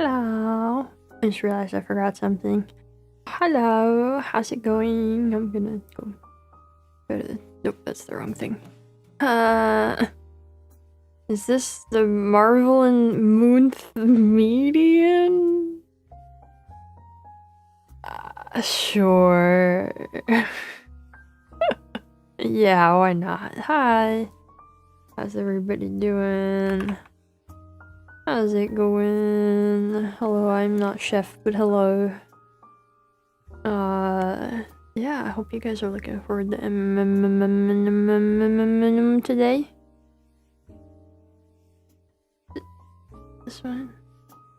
Hello. I just realized I forgot something. Hello. How's it going? I'm gonna go to the... Nope, that's the wrong thing. Is this the Marvellous Media? Sure. Yeah, why not? Hi. How's everybody doing? How's it going? Hello, I'm not chef, but hello. Yeah, I hope you guys are looking forward to today. This one?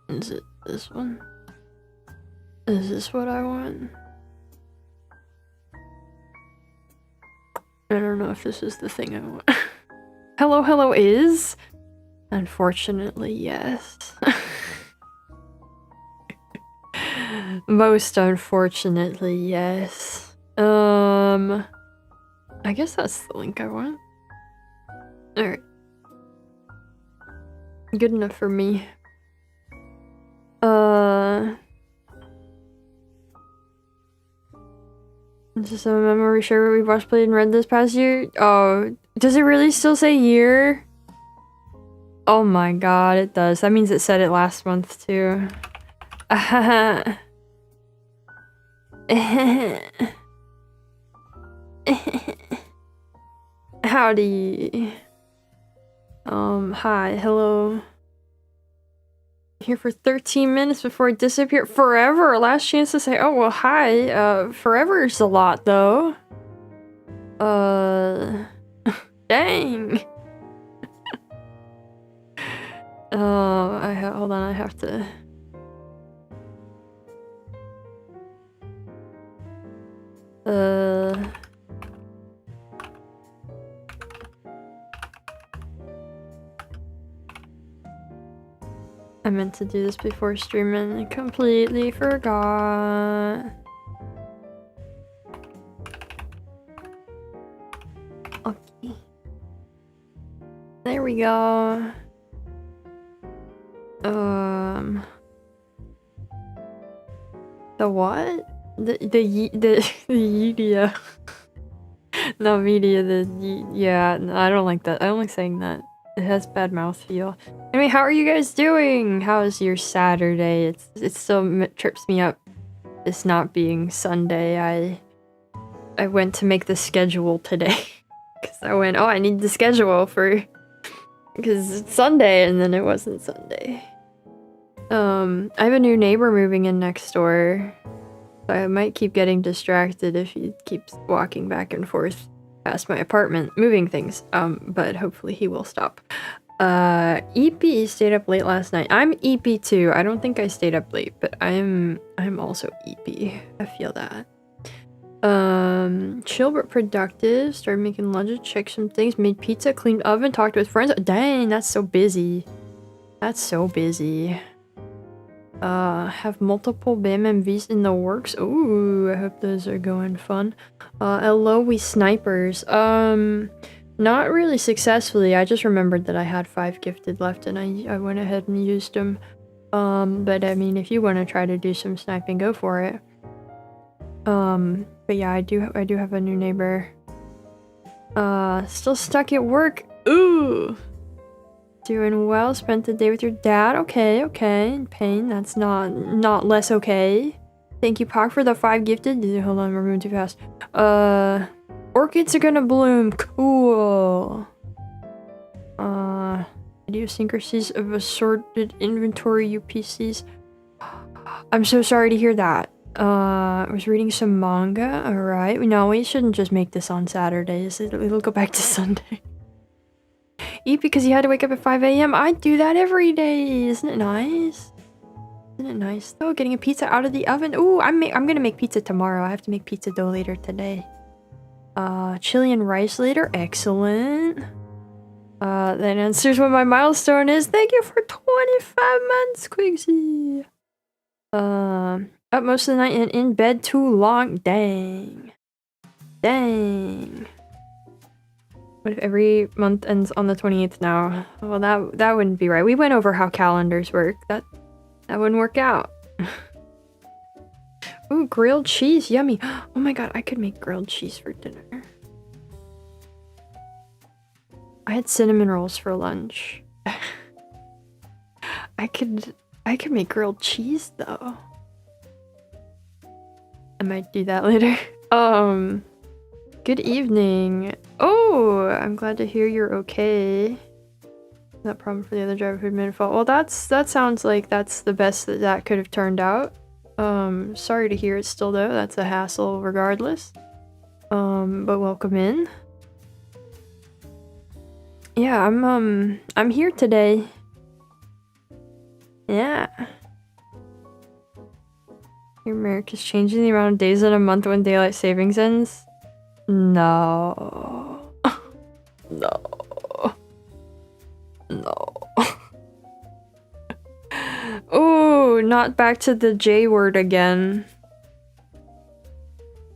Is it this one? Is this what I want? I don't know if this is the thing I want. Hello, hello is? Unfortunately, yes. Most unfortunately, yes. I guess that's the link I want. Alright. Good enough for me. This is a memory share we watched, played, and read this past year. Oh, does it really still say year? Oh my god, it does. That means it said it last month too. Howdy. Hi, hello. Here for 13 minutes before I disappear forever. Last chance to say, oh well, hi. Forever is a lot though. Dang. Hold on, I have to. I meant to do this before streaming and completely forgot. Okay. There we go. The what? The media. No, media, yeah, no, I don't like that. I don't like saying that. It has bad mouthfeel. I mean, how are you guys doing? How is your Saturday? It still trips me up. It's not being Sunday. I went to make the schedule today. Because I went, oh, I need the schedule for... Because it's Sunday, and then it wasn't Sunday. I have a new neighbor moving in next door. So I might keep getting distracted if he keeps walking back and forth past my apartment, moving things. But hopefully he will stop. EP stayed up late last night. I'm EP too. I don't think I stayed up late, but I'm also EP. I feel that. Chill but productive. Started making lunch, checked some things, made pizza, cleaned oven, talked with friends. Dang, that's so busy. That's so busy. Have multiple BMMVs in the works. Ooh, I hope those are going fun. Hello, we snipers. Not really successfully. I just remembered that I had 5 gifted left and I went ahead and used them. But I mean, if you want to try to do some sniping, go for it. But yeah, I do have a new neighbor. Still stuck at work. Ooh. Doing well. Spent the day with your dad. Okay. In pain. That's not less okay. Thank you, Pock, for the 5 gifted. Hold on, we're moving too fast. Orchids are gonna bloom. Cool. Idiosyncrasies of assorted inventory UPCs. I'm so sorry to hear that. I was reading some manga. Alright. No, we shouldn't just make this on Saturdays. It'll go back to Sunday. Eat because you had to wake up at 5 AM. I do that every day. Isn't it nice? Isn't it nice though? Getting a pizza out of the oven. Ooh, I'm gonna make pizza tomorrow. I have to make pizza dough later today. Chili and rice later. Excellent. That answers what my milestone is. Thank you for 25 months, Quigsy. Up most of the night and in bed too long. Dang. What if every month ends on the 28th now? Well, that wouldn't be right. We went over how calendars work. That wouldn't work out. Ooh, grilled cheese, yummy. Oh my god, I could make grilled cheese for dinner. I had cinnamon rolls for lunch. I could make grilled cheese though. I might do that later. Good evening. Oh, I'm glad to hear you're okay. That problem for the other driver who admitted fault. Well, that sounds like that's the best that could have turned out. Sorry to hear it still though. That's a hassle regardless. But welcome in. Yeah, I'm here today. Yeah. America's changing the amount of days in a month when daylight savings ends? No. No. No. Ooh, not back to the J word again.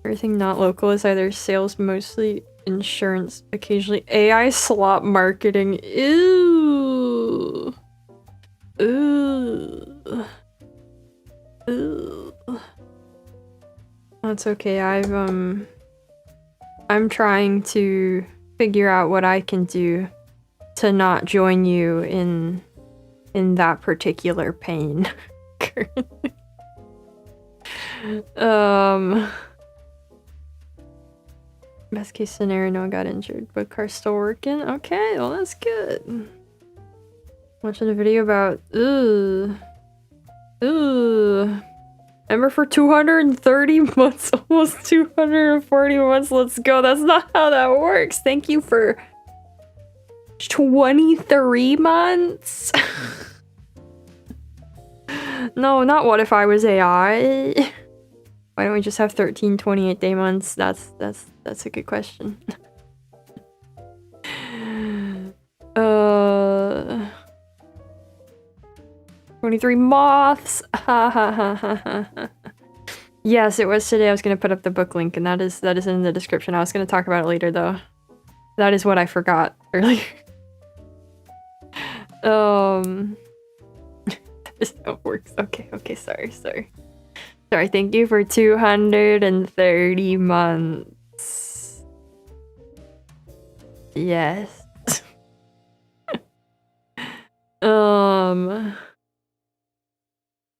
Everything not local is either sales, mostly insurance, occasionally AI slot marketing. Ew. Ooh. Ooh. That's okay. I'm trying to figure out what I can do to not join you in that particular pain. Best case scenario, no one got injured, but car's still working. Okay, well that's good. Watching a video about Remember for 230 months, almost 240 months. Let's go. That's not how that works. Thank you for 23 months. No, not what if I was AI. Why don't we just have 13 28-day months? That's a good question. 23 moths. Ha ha ha ha ha. Yes, it was today. I was gonna put up the book link, and that is in the description. I was gonna talk about it later though. That is what I forgot earlier. That is how it works. Okay, sorry. Sorry, thank you for 230 months. Yes.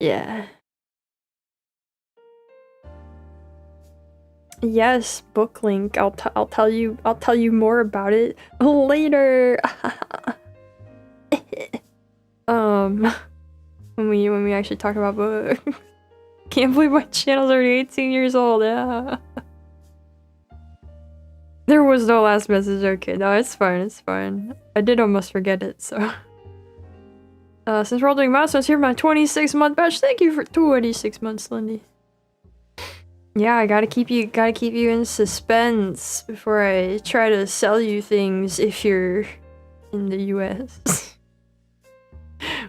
Yeah. Yes, book link. I'll tell you more about it later. When we actually talk about books. Can't believe my channel's already 18 years old. Yeah. There was no last message. Okay, no, it's fine. I did almost forget it, so. Since we're all doing milestones, here my 26-month batch. Thank you for 26 months, Lindy. Yeah, I gotta keep you in suspense before I try to sell you things if you're in the US.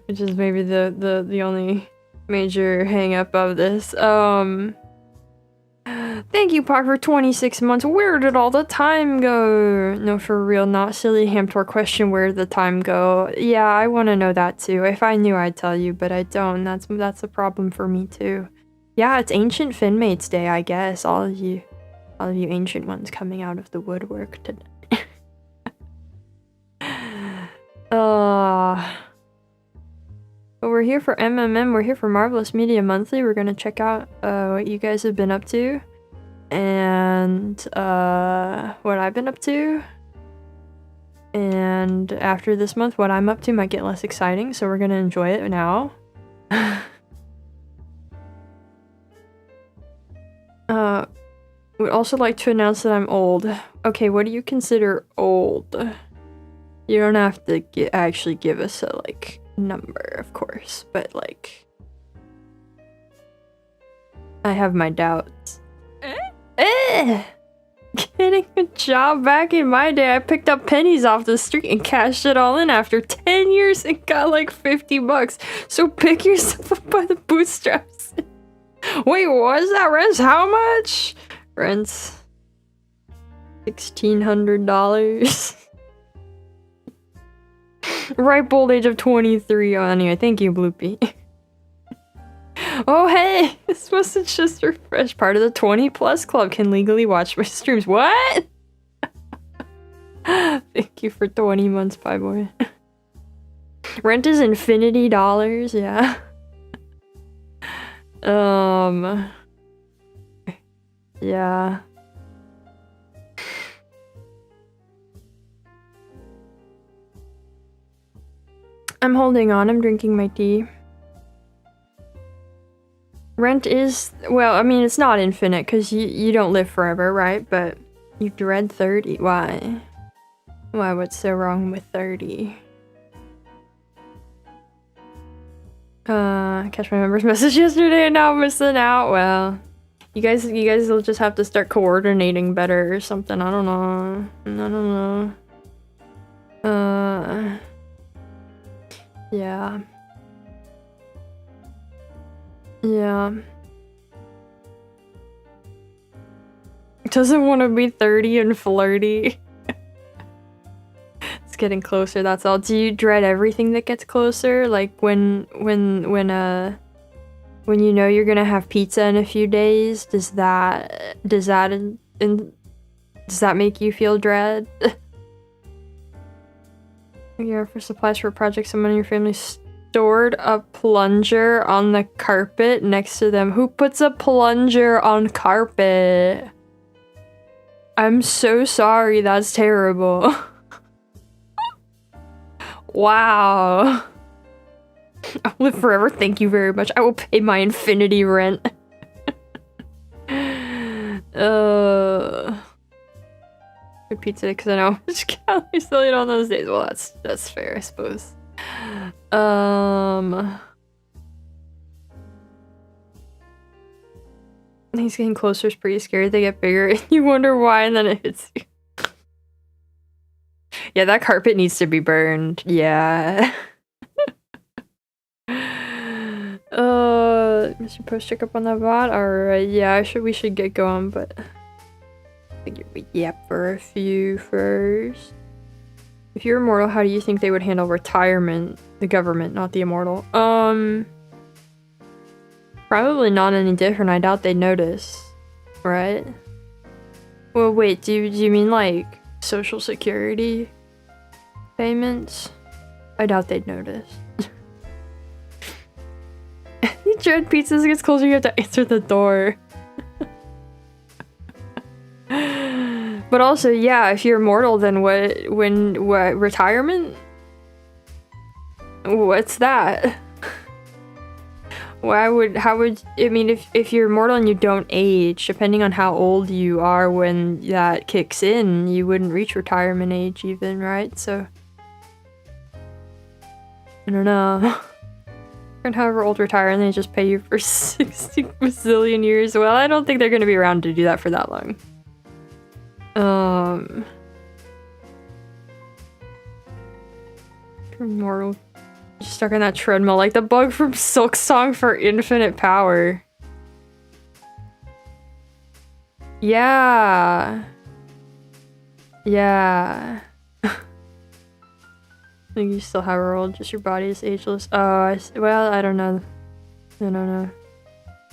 Which is maybe the only major hang-up of this. Thank you, Park, for 26 months. Where did all the time go? No, for real, not silly Hamtor question, where did the time go? Yeah, I want to know that too. If I knew, I'd tell you, but I don't. That's a problem for me too. Yeah, it's Ancient Finmates Day, I guess. All of you ancient ones coming out of the woodwork today. But we're here for MMM, we're here for Marvellous Media Monthly. We're gonna check out what you guys have been up to. And what I've been up to. And after this month, what I'm up to might get less exciting, so we're gonna enjoy it now. Would also like to announce that I'm old. Okay, what do you consider old? You don't have to actually give us a, like, number, of course, but, like... I have my doubts. Getting a job back in my day, I picked up pennies off the street and cashed it all in after 10 years and got like 50 bucks. So pick yourself up by the bootstraps. Wait, what is that? Rent's how much? Rent's $1,600. Ripe old age of 23. Oh, anyway, thank you, Bloopy. Oh, hey! This wasn't just refresh. Part of the 20 plus club can legally watch my streams. What? Thank you for 20 months, bye boy. Rent is infinity dollars, yeah. Yeah. I'm holding on, I'm drinking my tea. Rent is, well, I mean, it's not infinite, because you don't live forever, right? But you dread 30. Why? Why, what's so wrong with 30? Catch my member's message yesterday and now I'm missing out. Well, you guys will just have to start coordinating better or something. I don't know. I don't know. Yeah. Yeah. Doesn't want to be 30 and flirty. It's getting closer, that's all. Do you dread everything that gets closer? Like when you know you're gonna have pizza in a few days, does that make you feel dread? Yeah, for supplies for a project, someone in your family stored a plunger on the carpet next to them. Who puts a plunger on carpet? I'm so sorry, that's terrible. Wow. I'll live forever, thank you very much. I will pay my infinity rent. Good pizza because I know it's calories still on those days. Well, that's fair, I suppose. He's getting closer, it's pretty scary. They get bigger and you wonder why, and then it hits you. Yeah, that carpet needs to be burned. Yeah. Mr. Post, check up on that bot. Alright, yeah, we should get going, but I figured we'd yap for a few first. If you're immortal, how do you think they would handle retirement? The government, not the immortal. Probably not any different. I doubt they'd notice. Right? Well, wait, do you mean like Social Security payments? I doubt they'd notice. You dread pizzas gets closer, you have to answer the door. But also, yeah, if you're immortal, then what retirement? What's that? I mean, if you're immortal and you don't age, depending on how old you are when that kicks in, you wouldn't reach retirement age even, right? So, I don't know. And however old retire and they just pay you for 60 bazillion years. Well, I don't think they're gonna be around to do that for that long. Immortal. Just stuck on that treadmill like the bug from Silk Song for infinite power. Yeah. Yeah. I think you still have a role, just your body is ageless. Oh, well, I don't know. I don't know.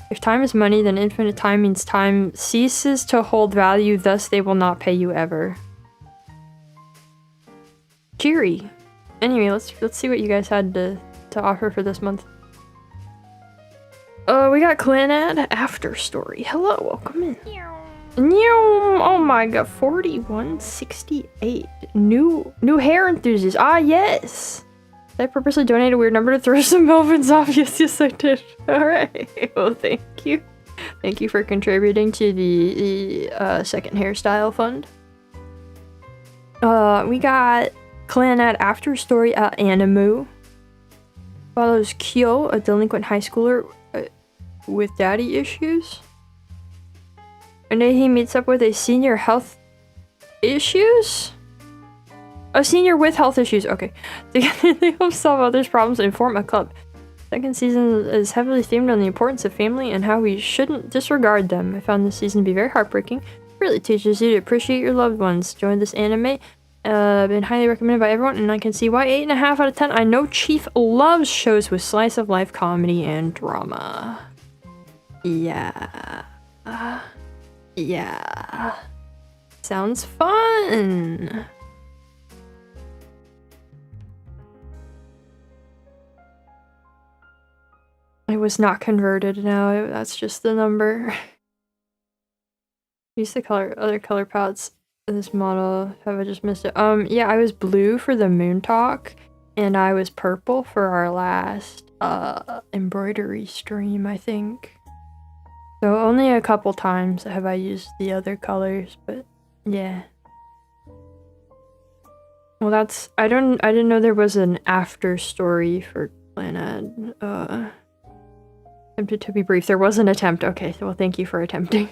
If time is money, then infinite time means time ceases to hold value, thus they will not pay you ever. Cheery. Anyway, let's see what you guys had to offer for this month. We got Clan Ad After Story. Hello, welcome in. Oh my god, 4168. New hair enthusiast. Ah, yes. Did I purposely donate a weird number to throw some Melvins off? Yes, I did. Alright. Well, thank you. Thank you for contributing to the second hairstyle fund. We got Clan Ad After Story Animu. Follows Kyo, a delinquent high schooler with daddy issues. And then he meets up with a senior health issues? A senior with health issues, okay. Together they help solve others' problems and form a club. Second season is heavily themed on the importance of family and how we shouldn't disregard them. I found this season to be very heartbreaking. It really teaches you to appreciate your loved ones. Join this anime. Been highly recommended by everyone, and I can see why 8.5 out of 10. I know Chief loves shows with slice of life comedy and drama. Yeah. Yeah. Sounds fun! It was not converted now, that's just the number. Use the other color palettes in this model. Have I just missed it? Yeah, I was blue for the Moon Talk, and I was purple for our last embroidery stream, I think. So only a couple times have I used the other colors, but yeah. Well, that's I didn't know there was an after story for Planad. Attempted to be brief. There was an attempt. Okay, well thank you for attempting.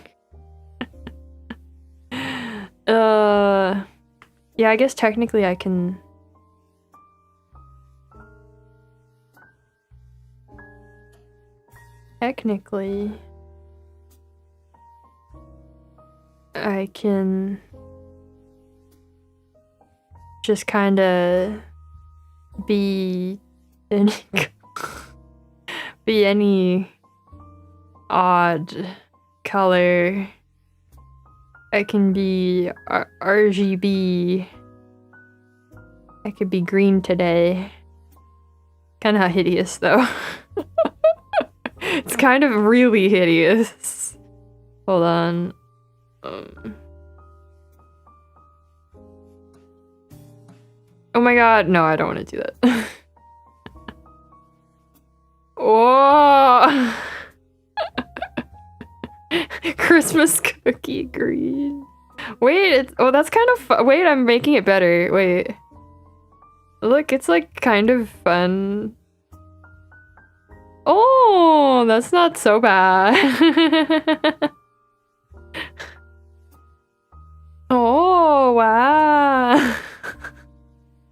Yeah, I guess technically I can... Technically... I can... just kinda... be... any... be any... odd color. I can be RGB. I could be green today. Kinda hideous though. It's kind of really hideous. Hold on. Oh my god, no, I don't want to do that. Oh! Christmas cookie green. Wait, oh, that's kind of fun. Wait, I'm making it better. Wait. Look, it's like kind of fun. Oh, that's not so bad. Oh, wow.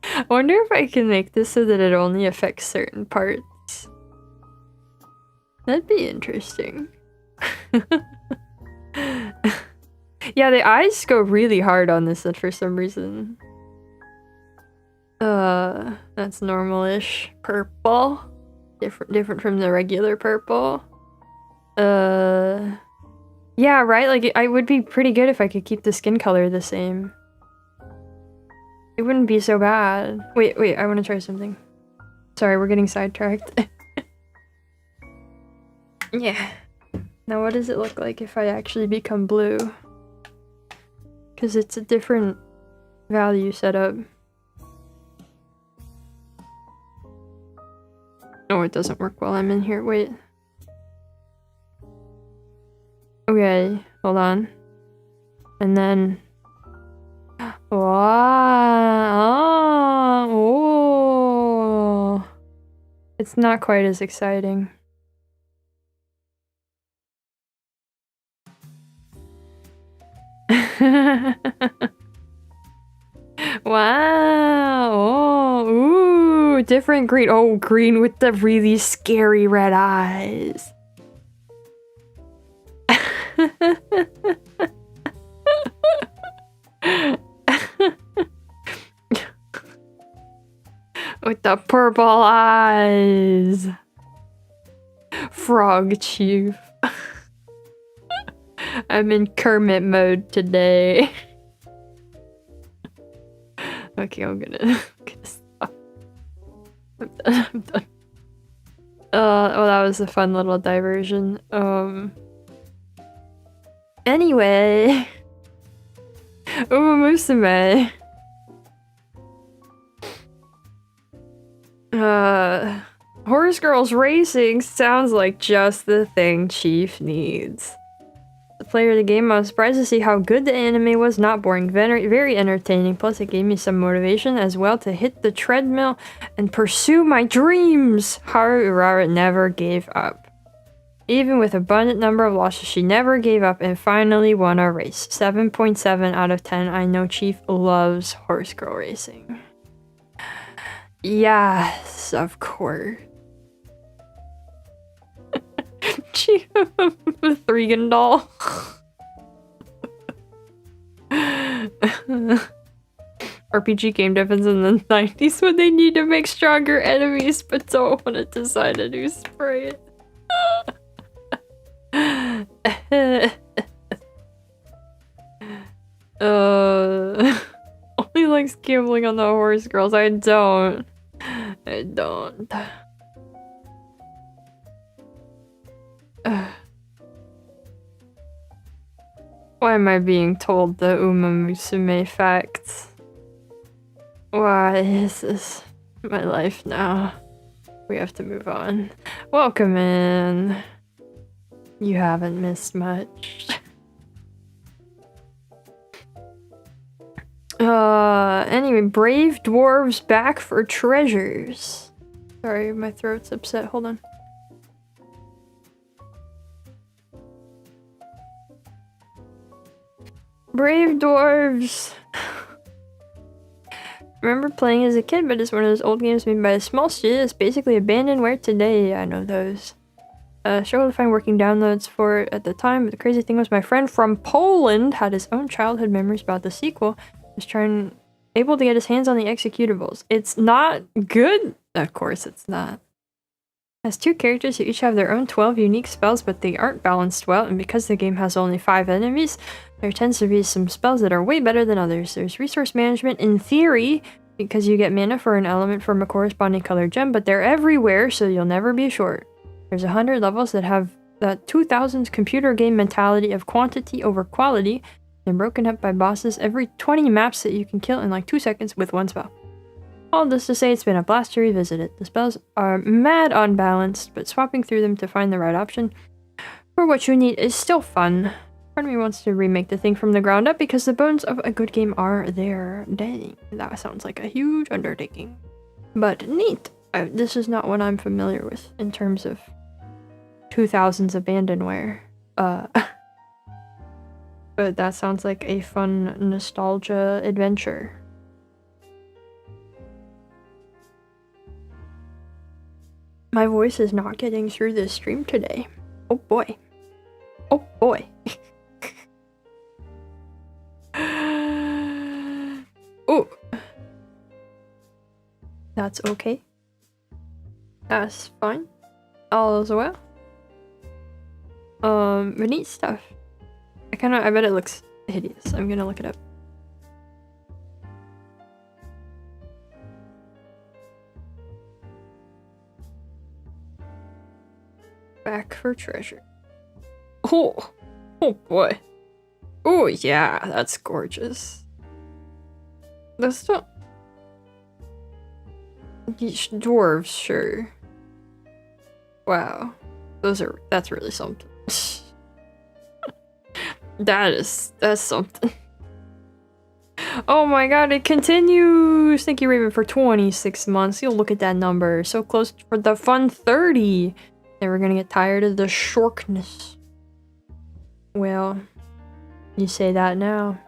I wonder if I can make this so that it only affects certain parts. That'd be interesting. Yeah, the eyes go really hard on this for some reason. That's normal-ish. Purple. Different from the regular purple. Yeah, right? Like, I would be pretty good if I could keep the skin color the same. It wouldn't be so bad. Wait, I want to try something. Sorry, we're getting sidetracked. Yeah. Now what does it look like if I actually become blue? Because it's a different value setup. Oh, it doesn't work while I'm in here. Wait. Okay, hold on. And then... Wow! Oh! It's not quite as exciting. Wow! Oh, ooh, different green. Oh, green with the really scary red eyes. With the purple eyes. Frog Chief. I'm in Kermit mode today. Okay, I'm gonna stop. I'm done. Oh, that was a fun little diversion. Anyway. Musume. Horse Girls Racing sounds like just the thing Chief needs. The player of the game, I was surprised to see how good the anime was. Not boring, very entertaining. Plus, it gave me some motivation as well to hit the treadmill and pursue my dreams. Haru Urara never gave up. Even with abundant number of losses, she never gave up and finally won a race. 7.7 out of 10. I know Chief loves Horse Girl Racing. Yes, of course. Chief with Regan doll. RPG game devs in the 90s when they need to make stronger enemies but don't want to decide a new spray. Only likes gambling on the horse girls. I don't. I don't. Why am I being told the Uma Musume facts? Why is this my life now? We have to move on. Welcome in. You haven't missed much. Anyway, brave dwarves back for treasures. Sorry, my throat's upset. Hold on. Brave dwarves. Remember playing as a kid, but it's one of those old games made by a small studio. It's basically abandonware today. I know those. Struggled to find working downloads for it at the time, but the crazy thing was my friend from Poland had his own childhood memories about the sequel. Was able to get his hands on the executables. It's not good. Of course it's not. Has 2 characters who each have their own 12 unique spells, but they aren't balanced well, and because the game has only 5 enemies, there tends to be some spells that are way better than others. There's resource management in theory, because you get mana for an element from a corresponding colored gem, but they're everywhere, so you'll never be short. There's 100 levels that have that 2000s computer game mentality of quantity over quality. They're broken up by bosses every 20 maps that you can kill in like 2 seconds with 1 spell. All this to say, it's been a blast to revisit it. The spells are mad unbalanced, but swapping through them to find the right option for what you need is still fun. Part of me wants to remake the thing from the ground up because the bones of a good game are there. Dang, that sounds like a huge undertaking. But neat. This is not what I'm familiar with in terms of 2000s abandonware. But that sounds like a fun nostalgia adventure. My voice is not getting through this stream today. Oh boy. Oh boy. Oh. That's okay. That's fine. All is well. But neat stuff. I bet it looks hideous. I'm gonna look it up. Back for treasure. Oh boy. Oh yeah, that's gorgeous. That's not... Dwarves, sure. Wow. That's really something. That's something. Oh my god, it continues! Thank you, Raven, for 26 months. You'll look at that number. So close for the fun 30. Never gonna get tired of the shorkness. Well, you say that now.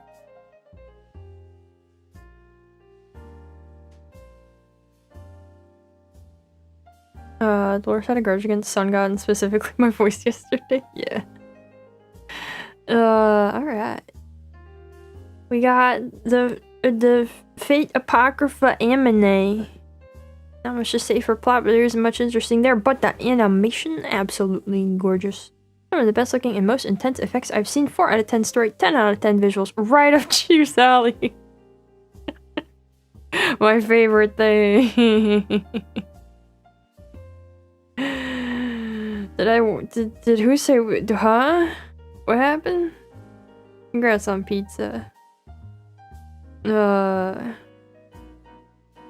Dolores had a grudge against Sun God and specifically my voice yesterday. Yeah. Alright. We got the Fate Apocrypha Amine. Not much to say for plot, but there isn't much interesting there. But the animation, absolutely gorgeous. Some of the best looking and most intense effects I've seen. 4 out of 10 story, 10 out of 10 visuals. Right up Chief's alley. My favorite thing. Did who say, huh? What happened? Congrats on pizza.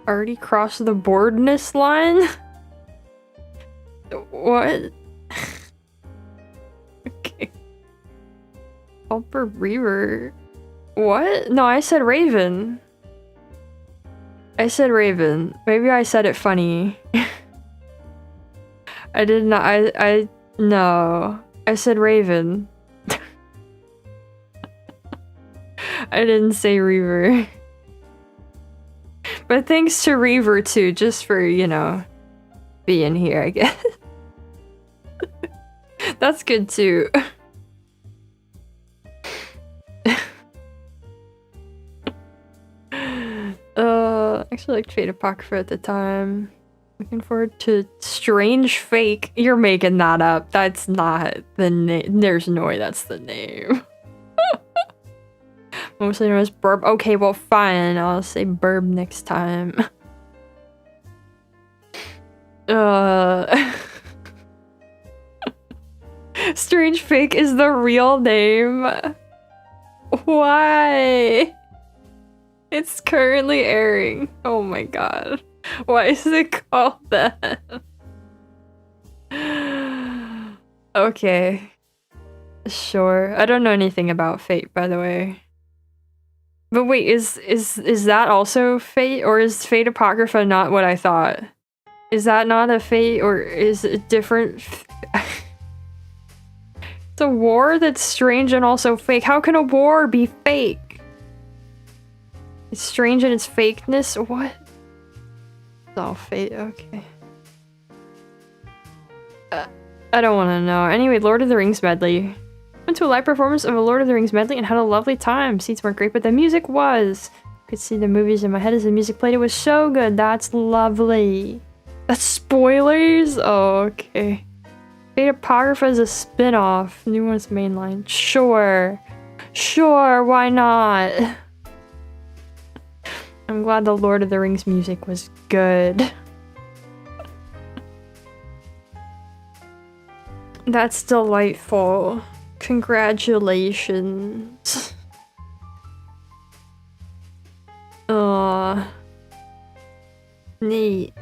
Already crossed the boredness line? What? Okay. Ulper Reaver. What? No, I said Raven. I said Raven. Maybe I said it funny. I did not. No. I said Raven. I didn't say Reaver. But thanks to Reaver too, just for, you know, being here, I guess. That's good too. Actually liked Fate Apocrypha at the time. Looking forward to Strange Fake. You're making that up. That's not the name. There's no way that's the name. Mostly known as Burb. Okay, well, fine. I'll say Burb next time. Strange Fake is the real name. Why? It's currently airing. Oh my god. Why is it called that? Okay. Sure. I don't know anything about Fate, by the way. But wait, is that also Fate? Or is Fate Apocrypha not what I thought? Is that not a Fate, or is it different? It's a war that's strange and also fake. How can a war be fake? It's strange in its fakeness? What? It's all fate, okay. I don't want to know. Anyway, Lord of the Rings medley. Went to a live performance of a Lord of the Rings medley and had a lovely time. Seats weren't great, but the music was. Could see the movies in my head as the music played. It was so good. That's lovely. That's spoilers? Oh, okay. Fate Apocrypha is a spin-off. New one's mainline. Sure. Sure, why not? I'm glad the Lord of the Rings music was good. That's delightful. Congratulations. Neat.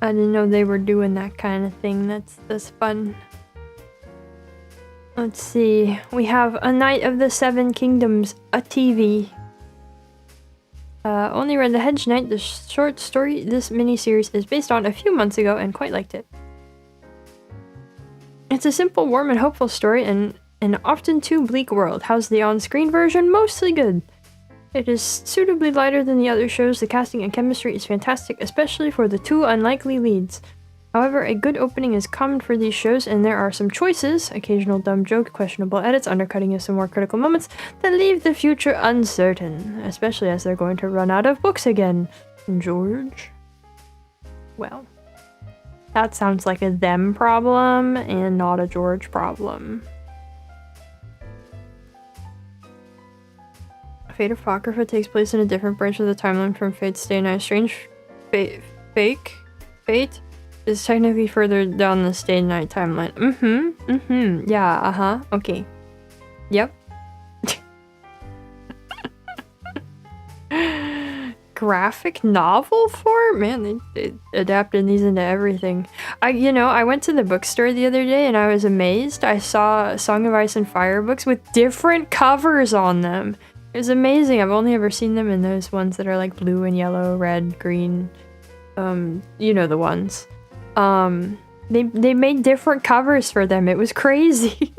I didn't know they were doing that kind of thing. That's fun. Let's see. We have A Knight of the Seven Kingdoms, a TV. Only read The Hedge Knight, the short story this miniseries is based on a few months ago and quite liked it. It's a simple, warm, and hopeful story in an often too bleak world. How's the on-screen version? Mostly good. It is suitably lighter than the other shows. The casting and chemistry is fantastic, especially for the two unlikely leads. However, a good opening is common for these shows, and there are some choices, occasional dumb joke, questionable edits, undercutting of some more critical moments, that leave the future uncertain, especially as they're going to run out of books again. George? Well, that sounds like a them problem, and not a George problem. Fate Apocrypha takes place in a different branch of the timeline from Fate's Stay Night. Strange Fate is technically further down the Stay Night timeline. Yeah, okay. Yep. Graphic novel form? Man, they adapted these into everything. I went to the bookstore the other day and I was amazed. I saw Song of Ice and Fire books with different covers on them. It was amazing. I've only ever seen them in those ones that are like blue and yellow, red, green. You know the ones. They made different covers for them. It was crazy.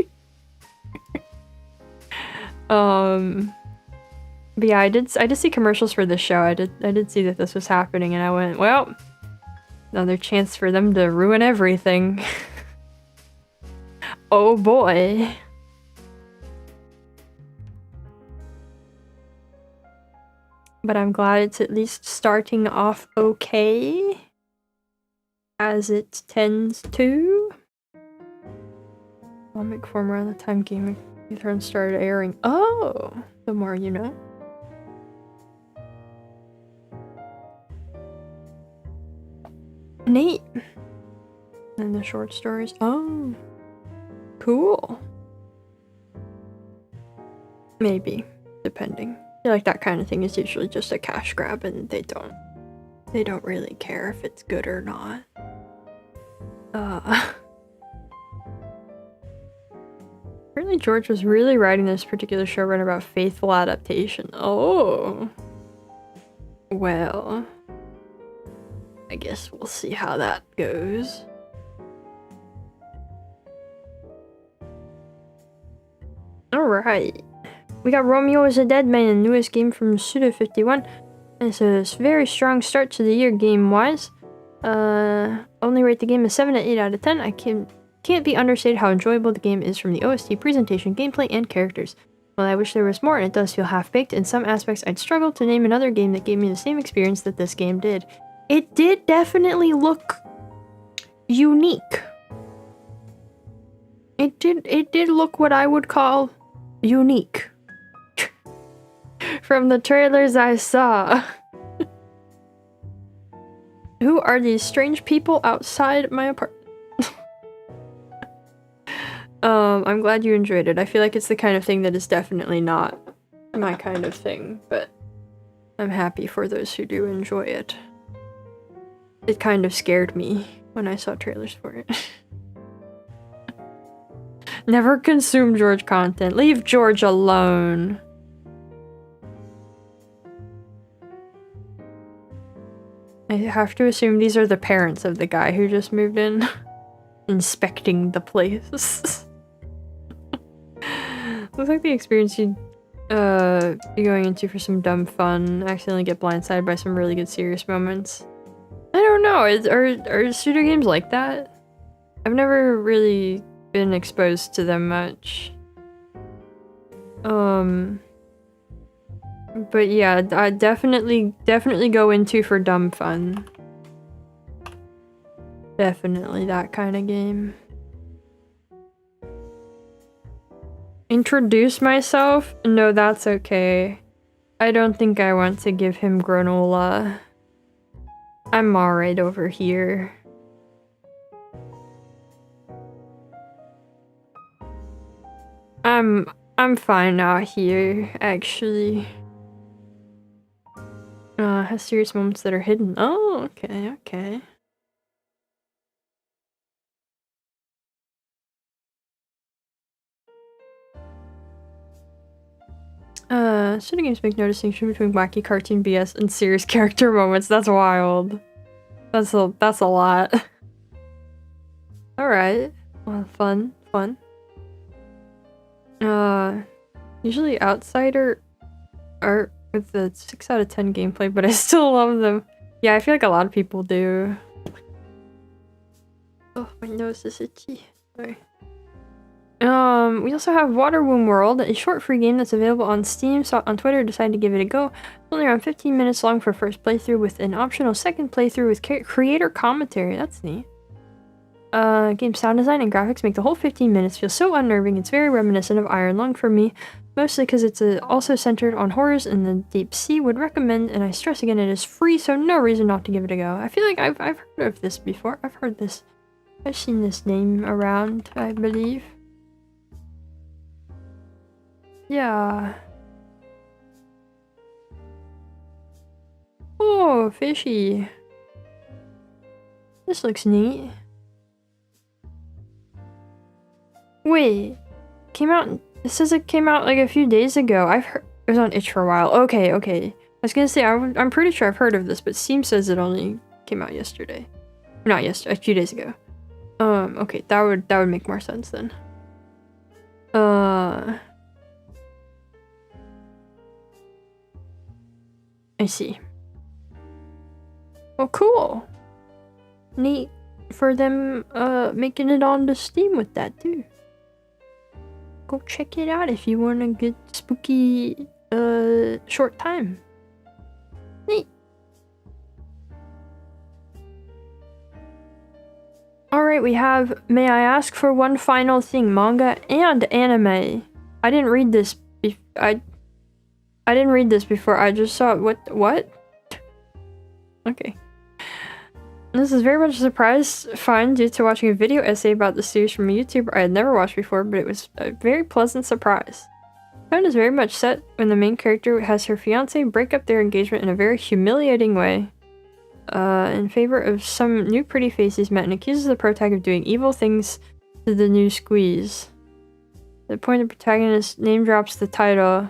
But yeah, I did see commercials for this show. I did see that this was happening, and I went, well, another chance for them to ruin everything. Oh boy. But I'm glad it's at least starting off okay, as it tends to. Comic form around the time Game of Thrones started airing. Oh, the more you know. Neat. And the short stories. Oh, cool. Maybe, depending. I feel like that kind of thing is usually just a cash grab, and they don't really care if it's good or not. Apparently George was really writing this particular showrun about faithful adaptation. Oh. Well, I guess we'll see how that goes. Alright. We got Romeo is a Dead Man, newest game from Suda51. It's a very strong start to the year game-wise. Only rate the game a 7 to 8 out of 10. I can't be understated how enjoyable the game is from the OST, presentation, gameplay, and characters. Well, I wish there was more, and it does feel half-baked. In some aspects, I'd struggle to name another game that gave me the same experience that this game did. It did definitely look unique. It did look what I would call unique. From the trailers I saw. Who are these strange people outside my apartment? I'm glad you enjoyed it. I feel like it's the kind of thing that is definitely not my kind of thing, but I'm happy for those who do enjoy it. It kind of scared me when I saw trailers for it. Never consume George content. Leave George alone. I have to assume these are the parents of the guy who just moved in. Inspecting the place. Looks like the experience you'd be going into for some dumb fun. Accidentally get blindsided by some really good serious moments. I don't know, are shooter games like that? I've never really been exposed to them much. But yeah, I definitely go into for dumb fun. Definitely that kind of game. Introduce myself? No, that's okay. I don't think I want to give him granola. I'm alright over here. I'm fine out here, actually. Has serious moments that are hidden. Oh, okay, okay. Shooting games make no distinction between wacky cartoon BS and serious character moments. That's wild. That's a lot. Alright. Well, fun. Usually Outsider are with the 6 out of 10 gameplay, but I still love them. Yeah, I feel like a lot of people do. Oh, my nose is itchy. Sorry. We also have Water Womb World, a short free game that's available on Steam. Saw it on Twitter, decided to give it a go. It's only around 15 minutes long for first playthrough with an optional second playthrough with creator commentary. That's neat. Game sound design and graphics make the whole 15 minutes feel so unnerving. It's very reminiscent of Iron Lung for me, mostly because it's also centered on horrors in the deep sea. Would recommend, and I stress again, it is free, so no reason not to give it a go. I feel like I've heard of this before. I've seen this name around, I believe. Yeah. Oh, fishy. This looks neat. Wait, it says it came out like a few days ago. I've heard it was on itch for a while. Okay. I was gonna say, I'm pretty sure I've heard of this, but Steam says it only came out yesterday. Not yesterday, a few days ago. Okay, that would make more sense then. I see. Well, cool. Neat for them making it onto Steam with that too. Go check it out if you want a good spooky short time. Neat. Alright, we have May I Ask for One Final Thing, manga and anime. I didn't read this I didn't read this before. I just saw it. What? Okay. This is very much a surprise find due to watching a video essay about the series from a YouTuber I had never watched before, but it was a very pleasant surprise. The tone is very much set when the main character has her fiancé break up their engagement in a very humiliating way. In favor of some new pretty face he's met, and accuses the protagonist of doing evil things to the new squeeze. At the point the protagonist name drops the title.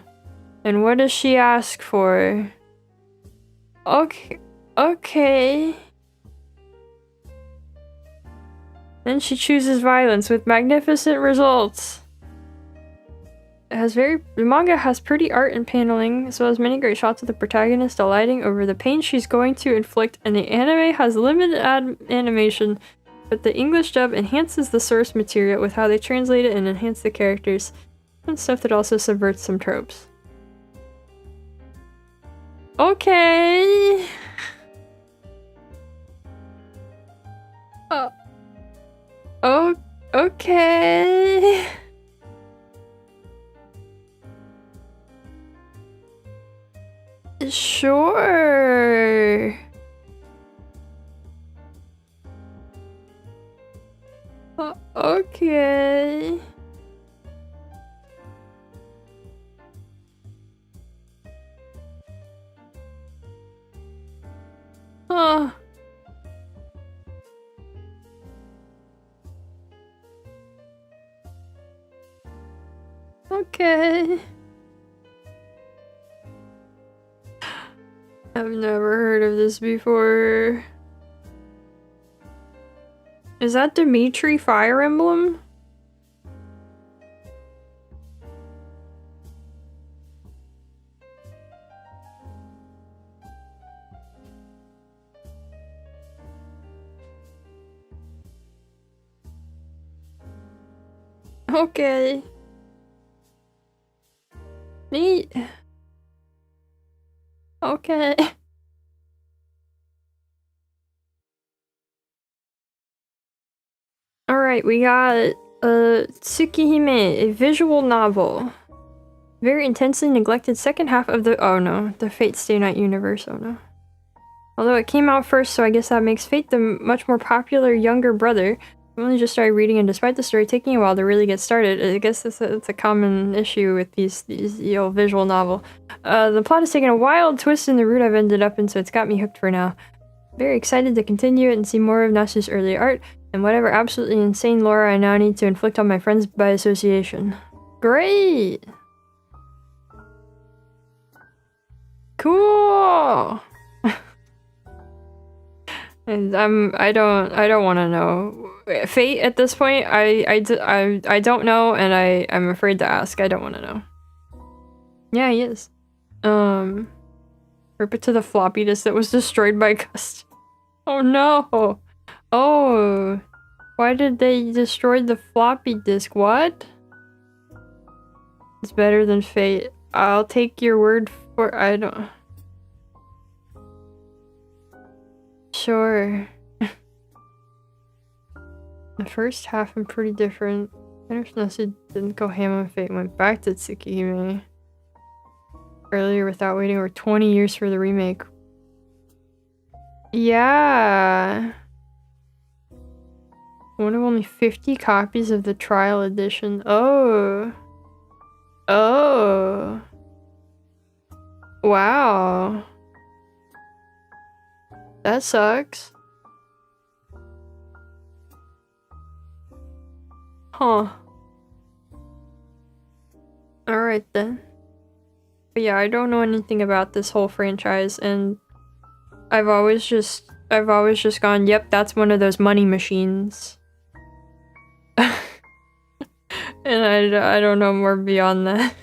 And what does she ask for? Okay. Then she chooses violence with magnificent results. The manga has pretty art and paneling, as well as many great shots of the protagonist delighting over the pain she's going to inflict, and the anime has limited animation, but the English dub enhances the source material with how they translate it and enhance the characters. And stuff that also subverts some tropes. Okay. Oh, okay. Sure. Okay. Huh. Okay. I've never heard of this before. Is that Dimitri Fire Emblem? Okay. Neat. Okay. Alright, we got Tsukihime, a visual novel. Very intensely neglected second half of the- oh no, the Fate Stay Night universe, oh no. Although it came out first, so I guess that makes Fate the much more popular younger brother. I've only just started reading, and despite the story taking a while to really get started, I guess it's a common issue with these visual novel. The plot has taken a wild twist in the route I've ended up in, so it's got me hooked for now. Very excited to continue it and see more of Nasu's early art, and whatever absolutely insane lore I now need to inflict on my friends by association. Great! Cool! And I don't want to know. Fate at this point, I don't know, and I'm afraid to ask. I don't want to know. Yeah, he is. Rip it to the floppy disk that was destroyed by Gust. Oh no! Oh, why did they destroy the floppy disk? What? It's better than Fate. I'll take your word for- I don't- Sure. The first half I'm pretty different. Nasu didn't go ham on Fate and went back to Tsukihime earlier without waiting over 20 years for the remake. Yeah. One of only 50 copies of the trial edition. Oh. Oh. Wow. That sucks. Huh. Alright then. But yeah, I don't know anything about this whole franchise, and I've always just gone, yep, that's one of those money machines. And I don't know more beyond that.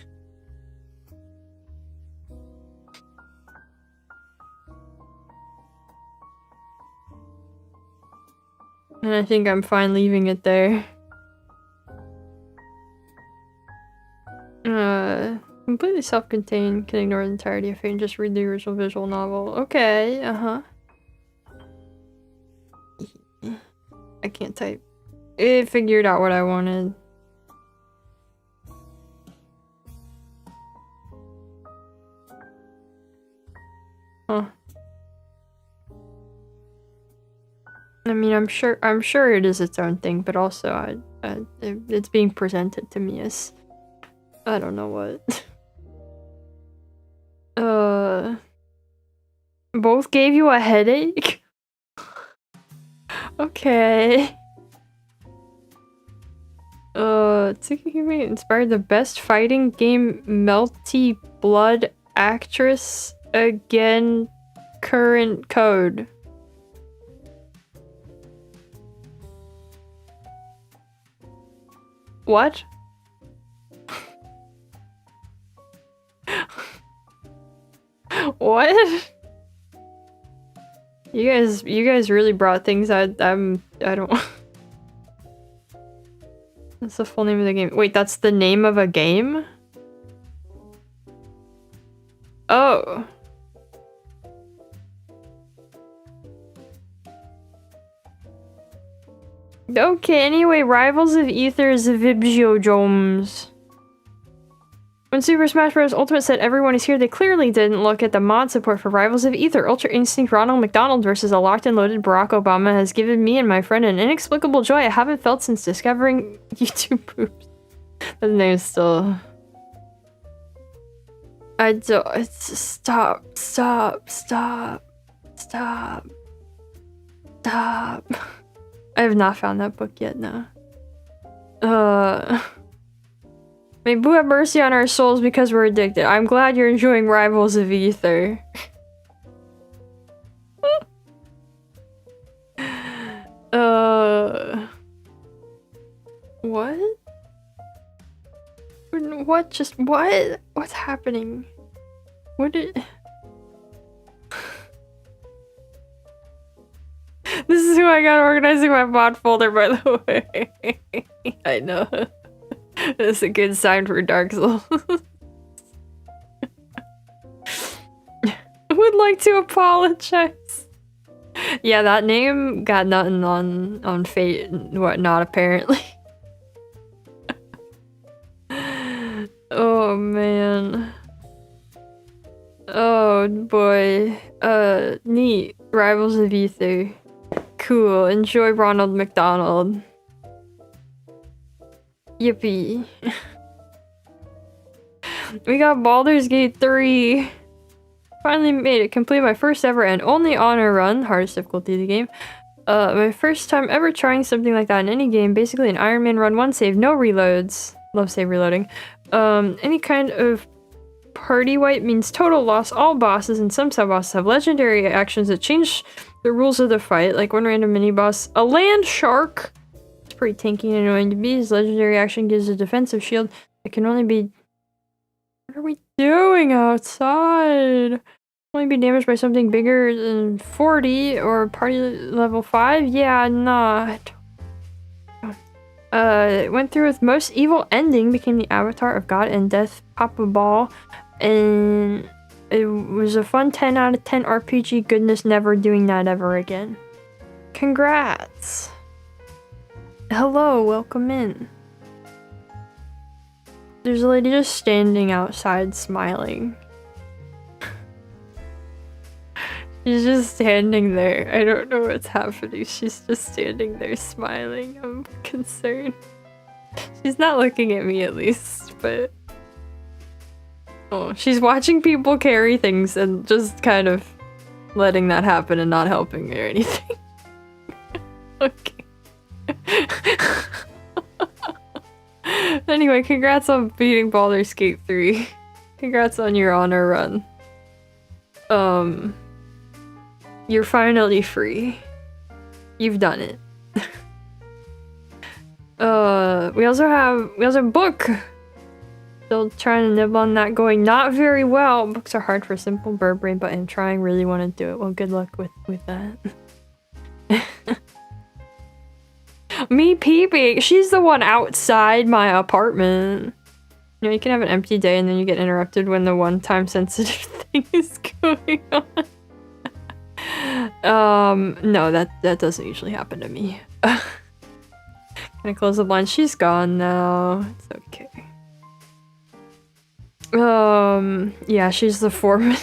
And I think I'm fine leaving it there. Completely self-contained, can ignore the entirety of Fate and just read the original visual novel. Okay, uh-huh. I can't type. It figured out what I wanted. Huh. I mean, I'm sure it is its own thing, but also it's being presented to me as I don't know what. Both gave you a headache? Okay. Tsukihime inspired the best fighting game Melty Blood actress again current code. What? What? You guys really brought things I don't That's the full name of the game. Wait, that's the name of a game? Oh. Okay, anyway, Rivals of Aether's Vibgiojomes. When Super Smash Bros. Ultimate said everyone is here, they clearly didn't look at the mod support for Rivals of Aether. Ultra Instinct Ronald McDonald versus a locked and loaded Barack Obama has given me and my friend an inexplicable joy I haven't felt since discovering YouTube poops. The name's still... I don't... It's... Stop. I have not found that book yet, no. May Boo have mercy on our souls because we're addicted. I'm glad you're enjoying Rivals of Aether. What? What? Just what? What's happening? What did... This is who I got organizing my mod folder, by the way. I know. That's a good sign for Dark Souls. Would like to apologize. Yeah, that name got nothing on Fate and whatnot, apparently. Oh, man. Oh, boy. Neat. Rivals of Aether. Cool. Enjoy Ronald McDonald. Yippee. We got Baldur's Gate 3. Finally made it. Complete my first ever and only honor run. Hardest difficulty of the game. My first time ever trying something like that in any game. Basically an Iron Man run, one save, no reloads. Love save reloading. Any kind of party wipe means total loss. All bosses and some sub-bosses have legendary actions that change the rules of the fight. Like one random mini-boss. A land shark! It's pretty tanky and annoying to be. His legendary action gives a defensive shield that can only be... What are we doing outside? Only be damaged by something bigger than 40 or party level 5? Yeah, not. Went through with most evil ending, became the avatar of God and Death Papa Ball, and it was a fun 10 out of 10 RPG. Goodness, never doing that ever again. Congrats! Hello, welcome in. There's a lady just standing outside smiling. She's just standing there. I don't know what's happening. She's just standing there smiling. I'm concerned. She's not looking at me at least, but... Oh, she's watching people carry things and just kind of letting that happen and not helping me or anything. Okay. Anyway, congrats on beating Baldur's Gate 3. Congrats on your honor run. You're finally free. You've done it. We also have a book. Still trying to nibble on that, going not very well. Books are hard for simple bird brain, but I'm trying, really want to do it. Well, good luck with that. Me peeping. She's the one outside my apartment. You know, you can have an empty day and then you get interrupted when the one time sensitive thing is going on. No, that doesn't usually happen to me. Can I close the blind? She's gone now. It's okay. Yeah, she's the foreman.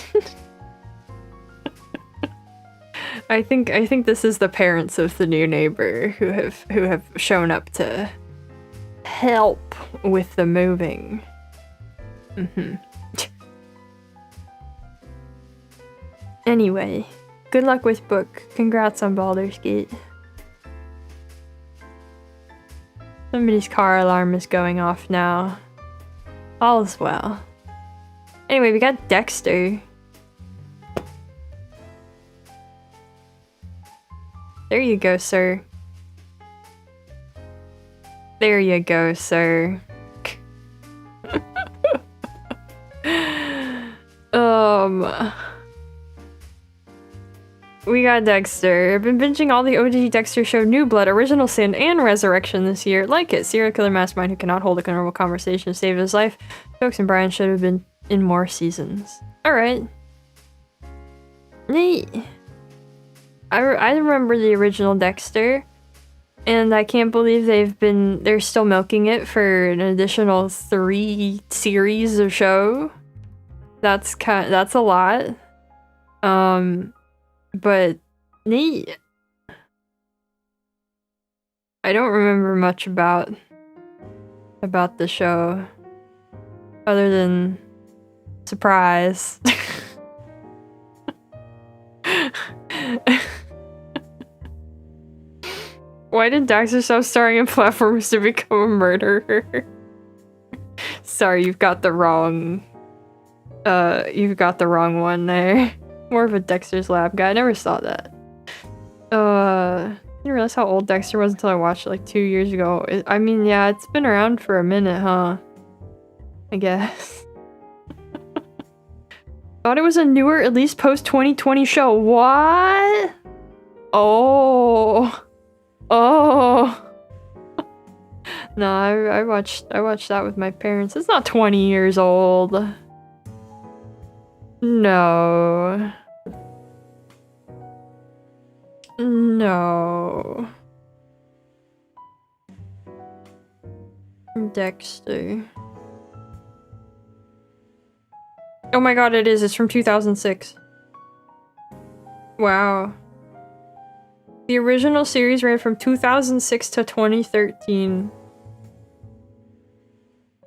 I think this is the parents of the new neighbor who have shown up to help with the moving. Anyway, good luck with book. Congrats on Baldur's Gate. Somebody's car alarm is going off now. All is well. Anyway, we got Dexter. There you go, sir. There you go, sir. We got Dexter. I've been binging all the OG Dexter show, New Blood, Original Sin, and Resurrection this year. Like it, serial killer mastermind who cannot hold a normal conversation to save his life. Stokes and Brian should have been in more seasons. Alright. Neat. I remember the original Dexter, and I can't believe they're still milking it for an additional 3 series of show. That's a lot. But neat. I don't remember much about the show other than surprise. Why did Dexter stop starring in platforms to become a murderer? Sorry, you've got the wrong one there. More of a Dexter's Lab guy. I never saw that. I didn't realize how old Dexter was until I watched it like 2 years ago. I mean, yeah, it's been around for a minute, huh? I guess. Thought it was a newer, at least post-2020 show. What? Oh. Oh. No, I watched that with my parents. It's not 20 years old. No. No. Dexter. Oh my god, it is. It's from 2006. Wow. The original series ran from 2006 to 2013.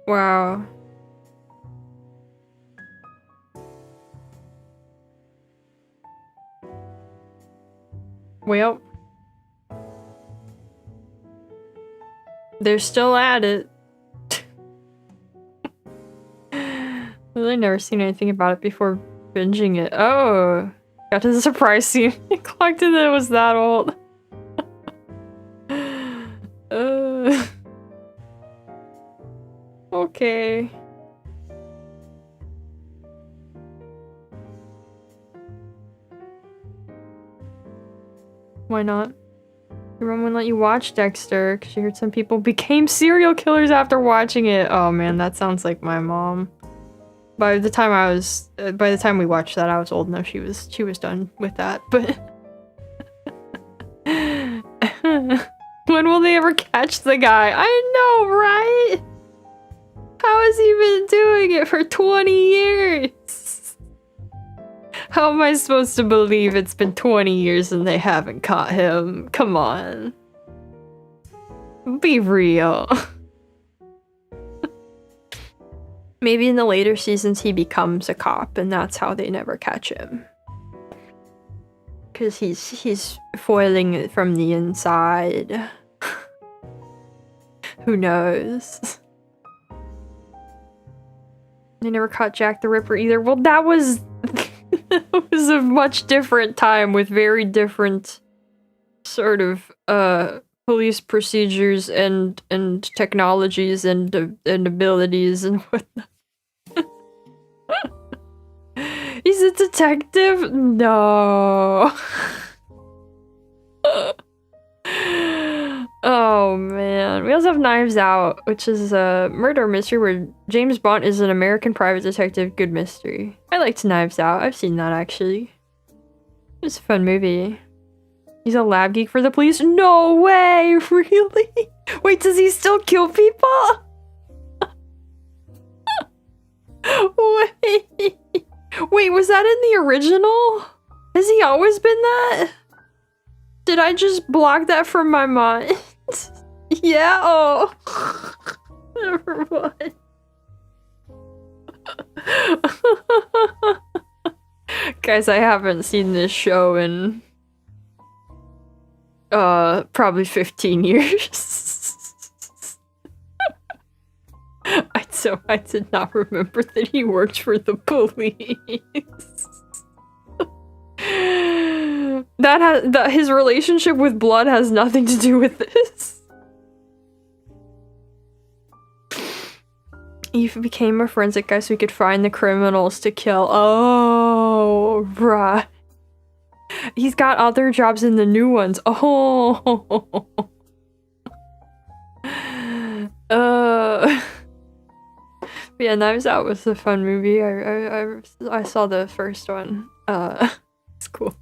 Wow. Well. They're still at it. Really never seen anything about it before binging it. Oh. Got to the surprise scene. I clocked in that it was that old. Okay. Why not? Your mom wouldn't let you watch Dexter because she heard some people became serial killers after watching it. Oh man, that sounds like my mom. By the time we watched that, I was old enough. She was done with that. But when will they ever catch the guy? I know, right? How has he been doing it for 20 years? How am I supposed to believe it's been 20 years and they haven't caught him? Come on. Be real. Maybe in the later seasons he becomes a cop and that's how they never catch him. Cause he's foiling it from the inside. Who knows? They never caught Jack the Ripper either. Well, that was that was a much different time with very different sort of police procedures and technologies and abilities and whatnot. He's a detective? No. Oh man. We also have Knives Out, which is a murder mystery where James Bond is an American private detective. Good mystery. I liked Knives Out. I've seen that actually. It's a fun movie. He's a lab geek for the police? No way! Really? Wait, does he still kill people? Wait, was that in the original? Has he always been that? Did I just block that from my mind? Yeah, oh. Never mind. Guys, I haven't seen this show in probably 15 years. I did not remember that he worked for the police. His relationship with blood has nothing to do with this. He became a forensic guy so he could find the criminals to kill. Oh, right. He's got other jobs in the new ones. Oh. Yeah, Knives Out was a fun movie. I saw the first one. It's cool.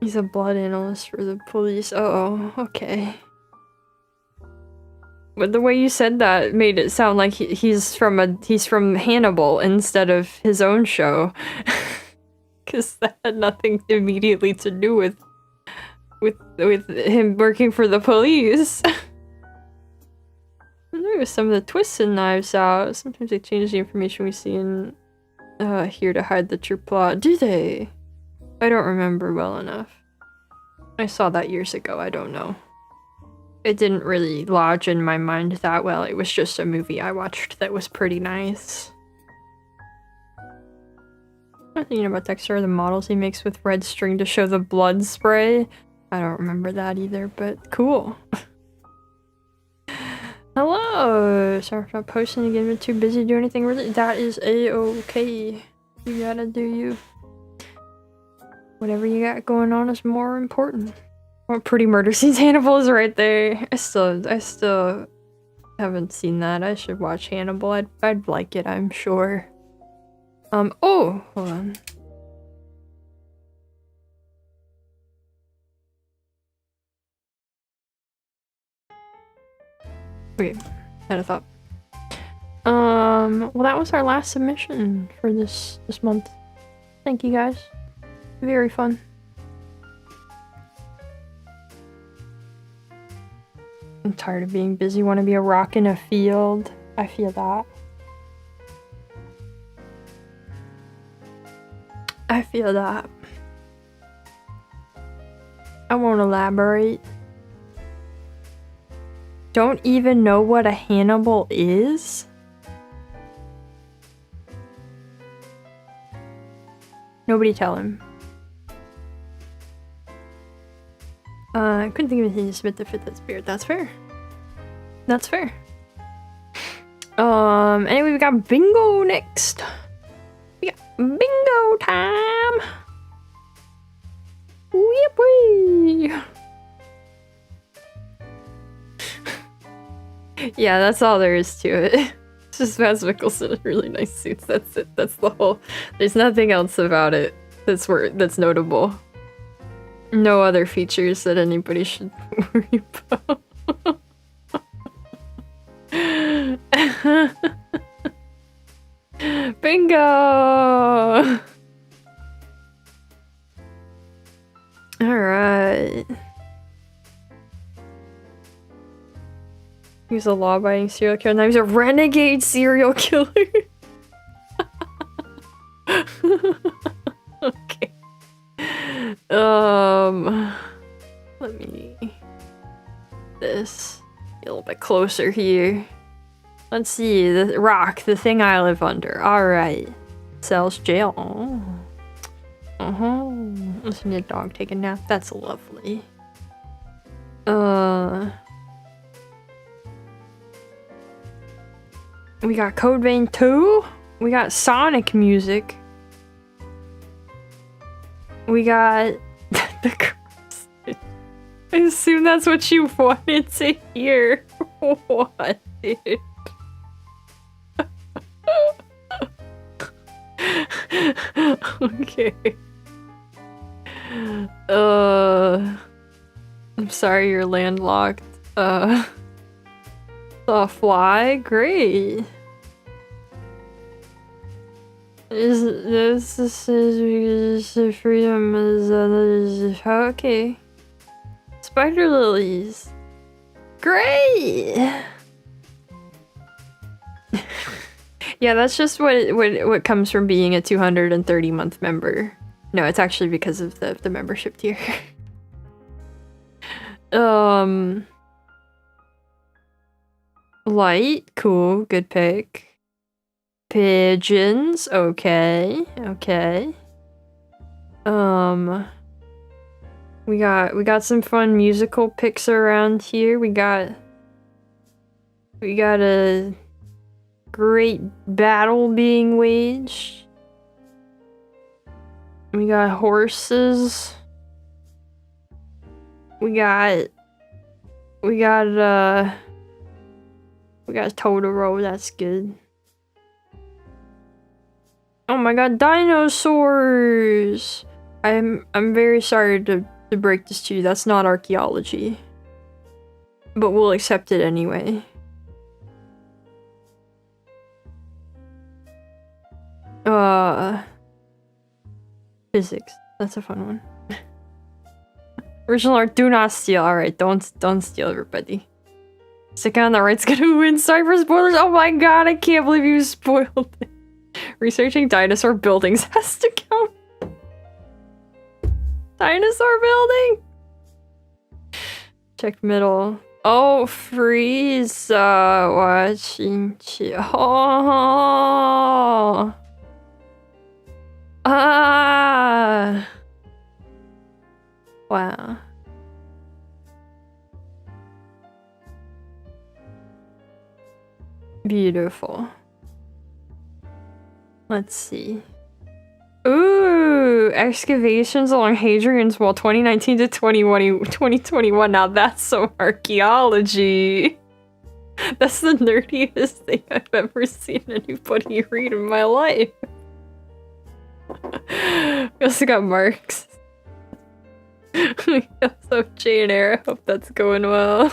He's a blood analyst for the police. Oh, okay. But the way you said that made it sound like he's from Hannibal instead of his own show. Cause that had nothing immediately to do with him working for the police. There was some of the twists in Knives Out. Sometimes they change the information we see in here to hide the true plot. Do they? I don't remember well enough. I saw that years ago, I don't know. It didn't really lodge in my mind that well. It was just a movie I watched that was pretty nice. I'm thinking about Dexter, the models he makes with red string to show the blood spray. I don't remember that either, but cool. Hello! Sorry for not posting again, but too busy to do anything really. That is a-okay. You gotta do you. Whatever you got going on is more important. What Pretty Murder Scenes Hannibal is right there. I still haven't seen that. I should watch Hannibal. I'd like it, I'm sure. Oh, hold on. Wait, had a thought. Well, that was our last submission for this month. Thank you guys. Very fun. I'm tired of being busy. Want to be a rock in a field. I feel that. I feel that. I won't elaborate. Don't even know what a Hannibal is? Nobody tell him. I couldn't think of anything to submit to fit that spirit. That's fair. That's fair. Anyway, we got bingo next. We got bingo time. Yippee! Yeah, that's all there is to it. It's just Mads Mikkelsen in really nice suits. That's it. That's the whole. There's nothing else about it that's notable. No other features that anybody should worry about. Bingo! Alright. He was a law-abiding serial killer. Now he's a renegade serial killer. Okay. Let me this a little bit closer here. Let's see, the rock, the thing I live under. Alright. Cells jail. Oh. Listen to a dog take a nap. That's lovely. We got Code Vein 2. We got Sonic music. We got the cross. I assume that's what you wanted to hear. What, dude? Okay. I'm sorry you're landlocked. The fly? Great. This is freedom is okay. Spider lilies. Great. Yeah, that's just what comes from being a 230-month member. No, it's actually because of the membership tier. Light, cool, good pick. Pigeons, okay, okay. We got some fun musical picks around here. We got a great battle being waged. We got horses. We got Totoro, that's good. Oh my god, dinosaurs! I'm very sorry to break this to you, that's not archaeology. But we'll accept it anyway. Physics. That's a fun one. Original art, do not steal. Alright, don't steal, everybody. Stick on the right's gonna win. Sorry for spoilers. Oh my god, I can't believe you spoiled it. Researching dinosaur buildings has to count. Dinosaur building? Check middle. Oh, freeze. Watching. Oh. Ah. Wow. Beautiful. Let's see. Ooh, excavations along Hadrian's Wall 2019 to 2021. Now that's some archaeology. That's the nerdiest thing I've ever seen anybody read in my life. We also got Marx. We also have Jane Eyre. Hope that's going well.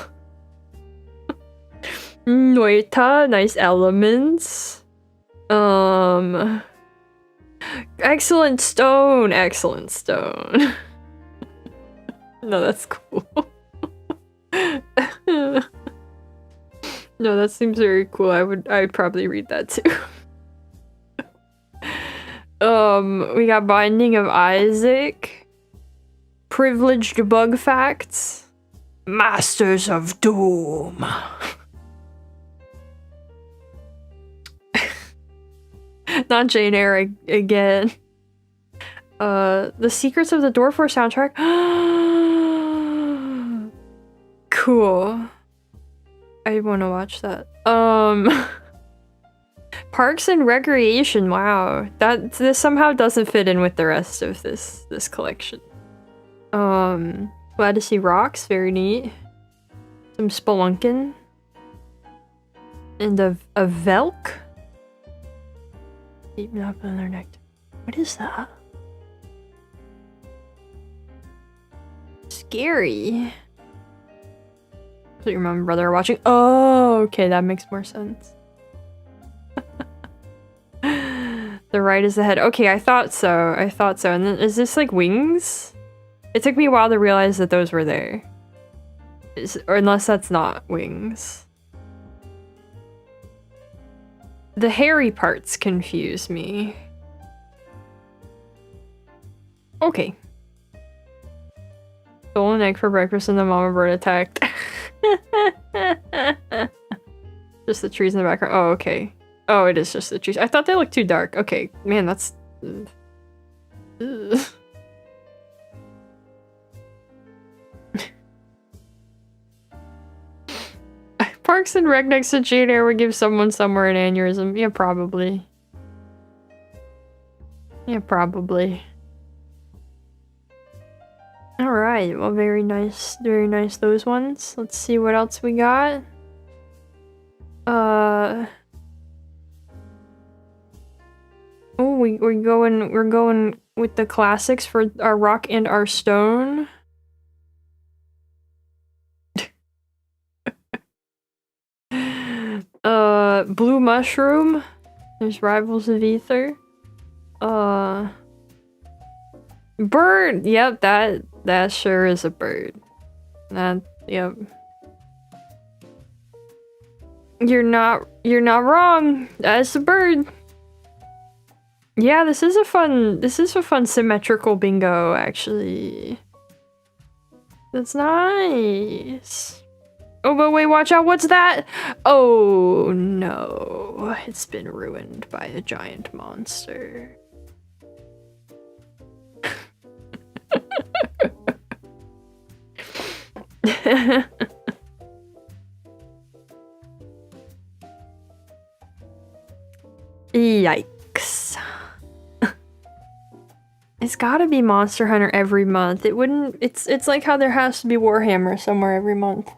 Noita, nice elements. Excellent stone. Excellent stone. No, that's cool. No, that seems very cool. I'd probably read that too. We got Binding of Isaac. Privileged Bug Facts. Masters of Doom. Not Jane Eyre again. The Secrets of the Dwarf Force soundtrack. Cool. I want to watch that. Parks and Recreation. Wow, this somehow doesn't fit in with the rest of this collection. Glad to see rocks. Very neat. Some spelunking. And a Velk. Deep up in their neck. What is that? Scary. So your mom and brother are watching. Oh, okay, that makes more sense. The right is the head. Okay, I thought so. I thought so. And then is this like wings? It took me a while to realize that those were there. Or unless that's not wings. The hairy parts confuse me. Okay. Stolen egg for breakfast and the mama bird attacked. Just the trees in the background. Oh, okay. Oh, it is just the trees. I thought they looked too dark. Okay, man, that's... Ugh. Parks and Rec next to Jane Eyre would give someone somewhere an aneurysm. Yeah, probably. Yeah, probably. Alright, well, very nice, those ones. Let's see what else we got. Oh, we're going with the classics for our rock and our stone. Blue Mushroom. There's Rivals of Ether. Bird! Yep, that sure is a bird. Yep. You're not wrong. That's a bird. Yeah, this is a fun symmetrical bingo, actually. That's nice. Oh, but wait, watch out, what's that? Oh, no. It's been ruined by a giant monster. Yikes. It's gotta be Monster Hunter every month. It wouldn't. It's like how there has to be Warhammer somewhere every month.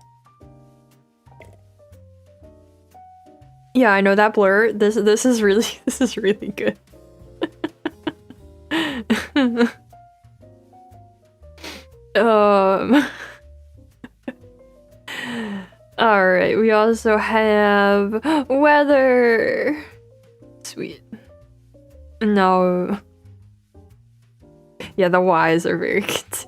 Yeah, I know that blur. This is really good. Alright, we also have weather. Sweet. No. Yeah, the Ys are very good.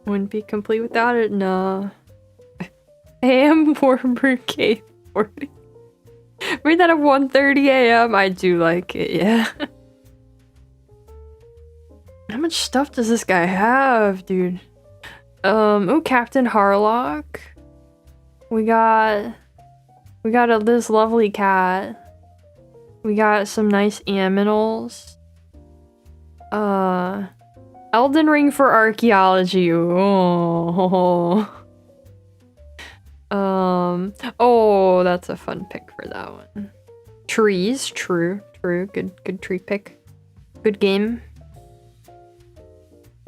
Wouldn't be complete without it, no. AM Warmer K40. Read that at 1:30 AM. I do like it, yeah. How much stuff does this guy have, dude? Oh, Captain Harlock. We got this lovely cat. We got some nice aminals. Elden Ring for archaeology. Oh. Oh, that's a fun pick for that one. Trees, true. Good tree pick. Good game.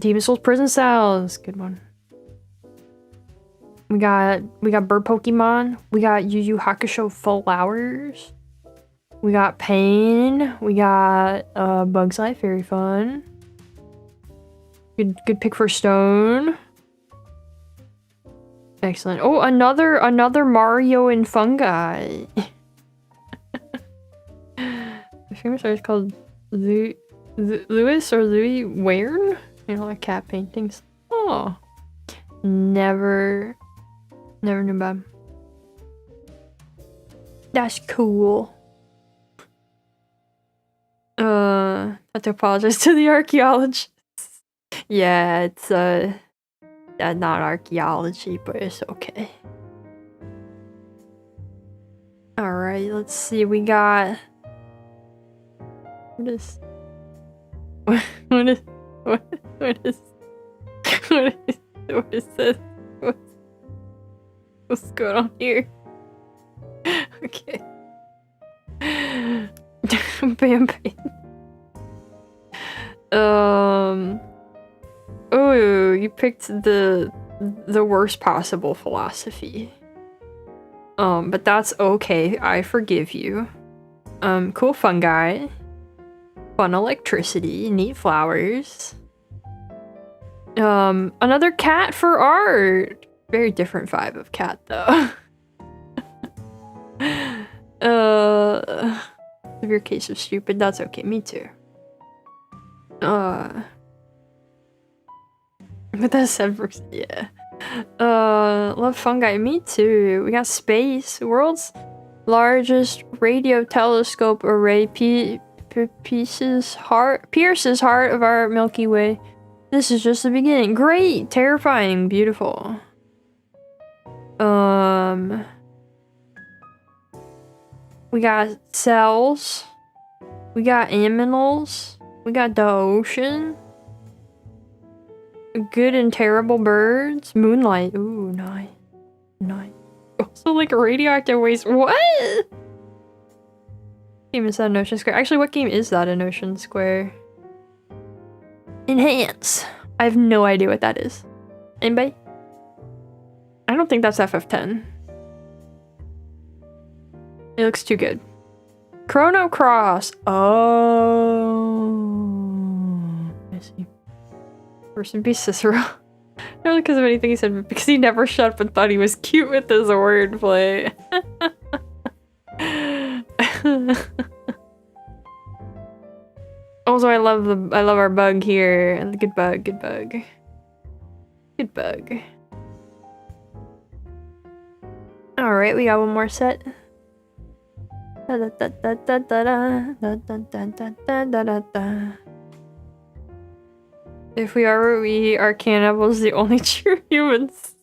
Demon Souls Prison Cells, good one. We got bird Pokemon. We got Yu Yu Hakusho Flowers. We got Pain. We got Bug's Life, very fun. Good pick for Stone. Excellent. Oh, another Mario and Fungi. The famous artist called Louis or Louis Ware? You know, like cat paintings. Oh, never knew about him. That's cool. I have to apologize to the archaeologists. Yeah, it's not archaeology, but it's okay. All right, let's see. We got what is this? What's going on here? Okay. Bam. Oh, you picked the worst possible philosophy. But that's okay. I forgive you. Cool fungi. Fun electricity. Neat flowers. Another cat for art. Very different vibe of cat, though. Severe case of stupid. That's okay. Me too. But that's 7%. Yeah. Love fungi. Me too. We got space. World's largest radio telescope array pierces heart of our Milky Way. This is just the beginning. Great, terrifying, beautiful. We got cells. We got aminals. We got the ocean. Good and terrible birds. Moonlight. Ooh, nice. Also, like radioactive waste. What? Game is that an Ocean Square? Actually, what game is that in Ocean Square? Enhance. I have no idea what that is. Anybody? I don't think that's FF10. It looks too good. Chrono Cross. Oh, I see. First would be Cicero. Not because of anything he said, but because he never shut up and thought he was cute with his wordplay. Also, I love our bug here. And good bug. All right, we got one more set. If we are cannibals, the only true humans.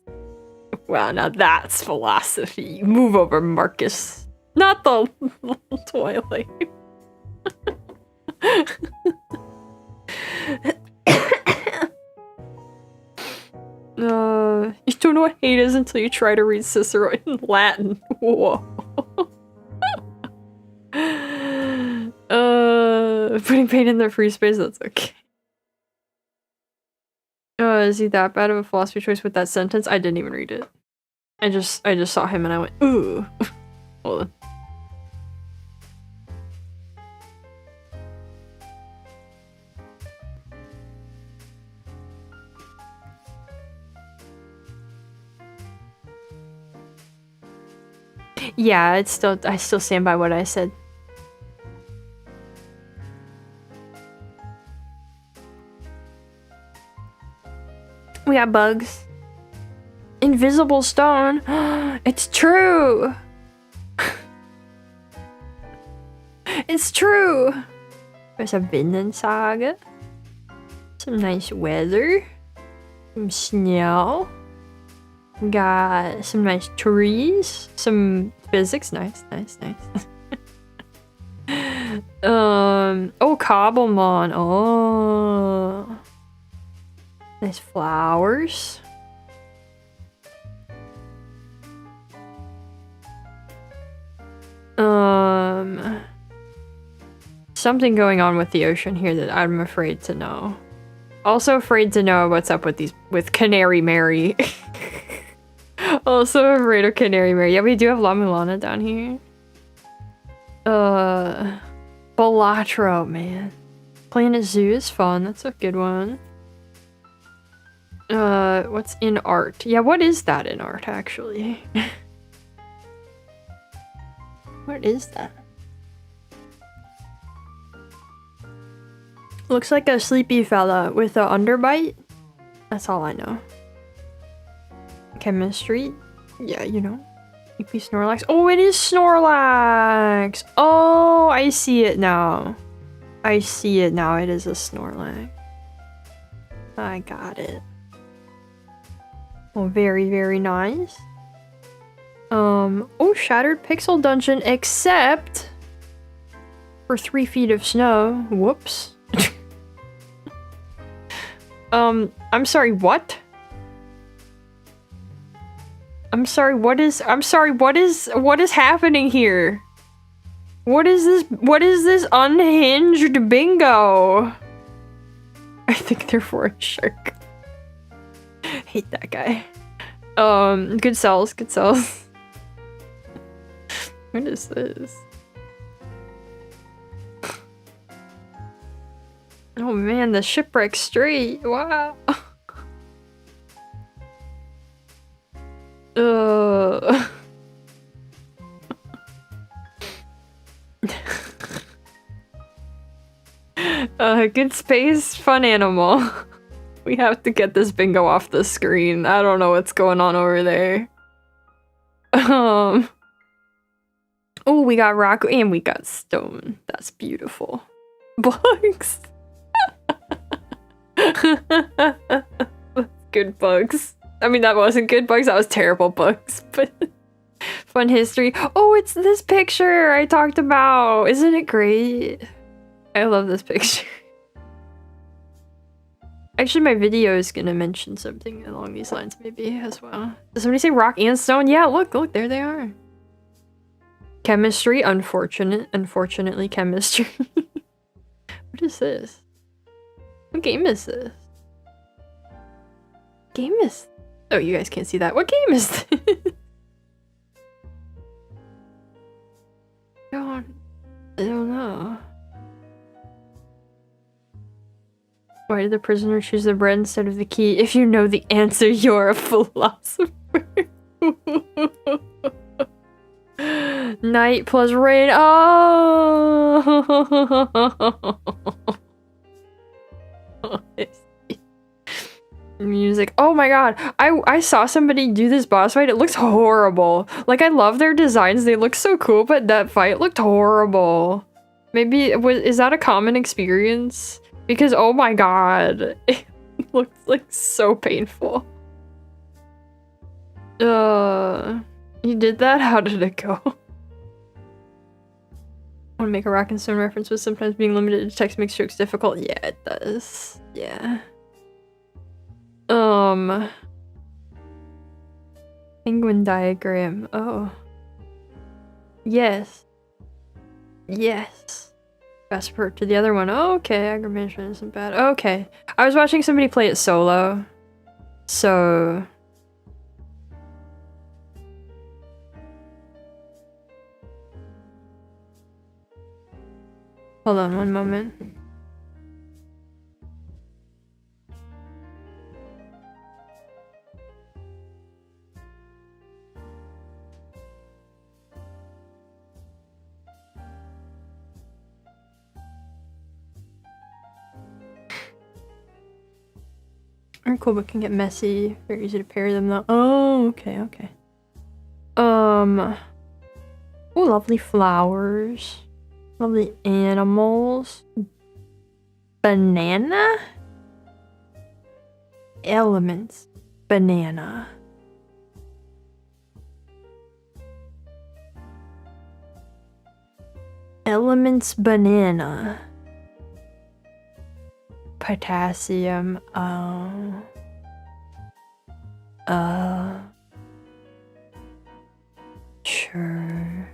Wow, now that's philosophy. Move over, Marcus. Not the Twilight. You don't know what hate is until you try to read Cicero in Latin. Whoa. Putting paint in their free space, that's okay. Is he that bad of a philosophy choice with that sentence? I didn't even read it. I just saw him and I went, ooh. Hold on. Yeah, I still stand by what I said. We got bugs. Invisible stone. It's true. It's true. There's a Vinland Saga. Some nice weather. Some snow. We got some nice trees. Some physics. Nice. Oh, Cobblemon. Oh. Nice flowers. Something going on with the ocean here that I'm afraid to know. Also afraid to know what's up with Canary Mary. Also afraid of Canary Mary. Yeah, we do have La Mulana down here. Balatro, man. Planet Zoo is fun. That's a good one. What's in art? Yeah, what is that in art, actually? What is that? Looks like a sleepy fella with an underbite. That's all I know. Chemistry? Yeah, you know. Sleepy Snorlax. Oh, it is Snorlax! Oh, I see it now. I see it now. It is a Snorlax. I got it. Oh, very, very nice. Oh, Shattered Pixel Dungeon, except for 3 feet of snow. Whoops. I'm sorry, what? I'm sorry, what is happening here? What is this unhinged bingo? I think they're for a shark. Hate that guy. Good cells. What is this? Oh man, the Shipwreck Street. Wow. Good space, fun animal. We have to get this bingo off the screen. I don't know what's going on over there. Oh, we got rock and we got stone. That's beautiful. Bugs. Good bugs. I mean, that wasn't good bugs. That was terrible bugs. But fun history. Oh, it's this picture I talked about. Isn't it great? I love this picture. Actually, my video is gonna mention something along these lines, maybe, as well. Does somebody say rock and stone? Yeah, look, there they are. Chemistry, unfortunately, chemistry. What is this? What game is this? Game is... Oh, you guys can't see that. What game is this? I don't know. Why did the prisoner choose the bread instead of the key? If you know the answer, you're a philosopher. Night plus rain. Oh! Music. Oh my god. I saw somebody do this boss fight. It looks horrible. Like, I love their designs. They look so cool, but that fight looked horrible. Maybe is that a common experience? Because oh my god, it looks like so painful. You did that? How did it go? I want to make a rock and stone reference with sometimes being limited to text makes strokes difficult. Yeah, it does. Yeah. Penguin diagram. Oh. Yes. Yes. Fast forward to the other one. Oh, okay, aggro management isn't bad. Okay. I was watching somebody play it solo. So... Hold on one moment. Alright, cool, but can get messy. Very easy to parry them though. Oh, okay, okay. Oh, lovely flowers. Lovely animals. Banana? Elements. Banana. Elements banana. Potassium. Sure.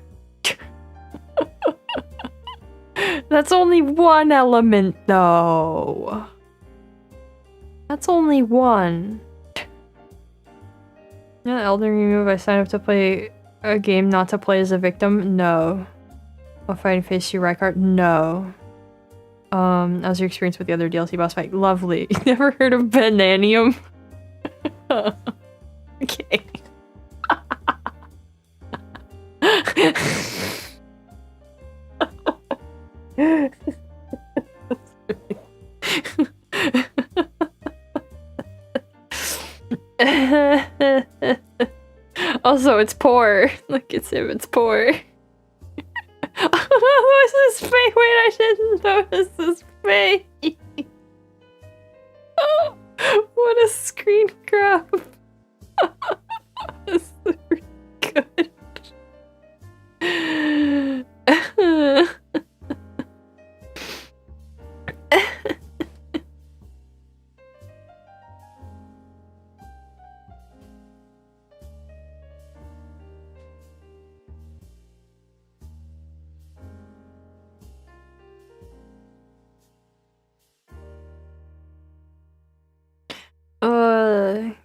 That's only one element, though. That's only one. Yeah, Elden Ring move. I signed up to play a game, not to play as a victim. No. While fighting phase 2 Rykart. No. How's your experience with the other DLC boss fight? Lovely. Never heard of Bananium? Okay. Also, it's poor. Look at him, it's poor. What's his face? Wait, I didn't notice his face. Oh, what a screen grab. That's super good.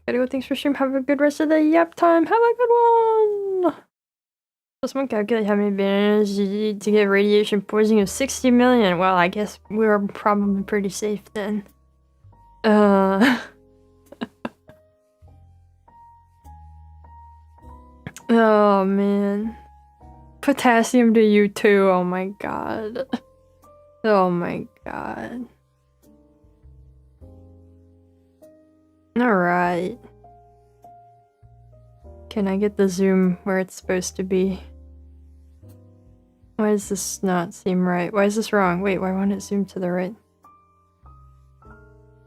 Gotta go. Thanks for stream. Have a good rest of the yap time. Have a good one. Someone calculate how many bananas you need to get radiation poisoning of 60 million. Well, I guess we were probably pretty safe then. Oh man. Potassium to you too. Oh my god. Oh my god. Alright. Can I get the zoom where it's supposed to be? Why does this not seem right? Why is this wrong? Wait, why won't it zoom to the right?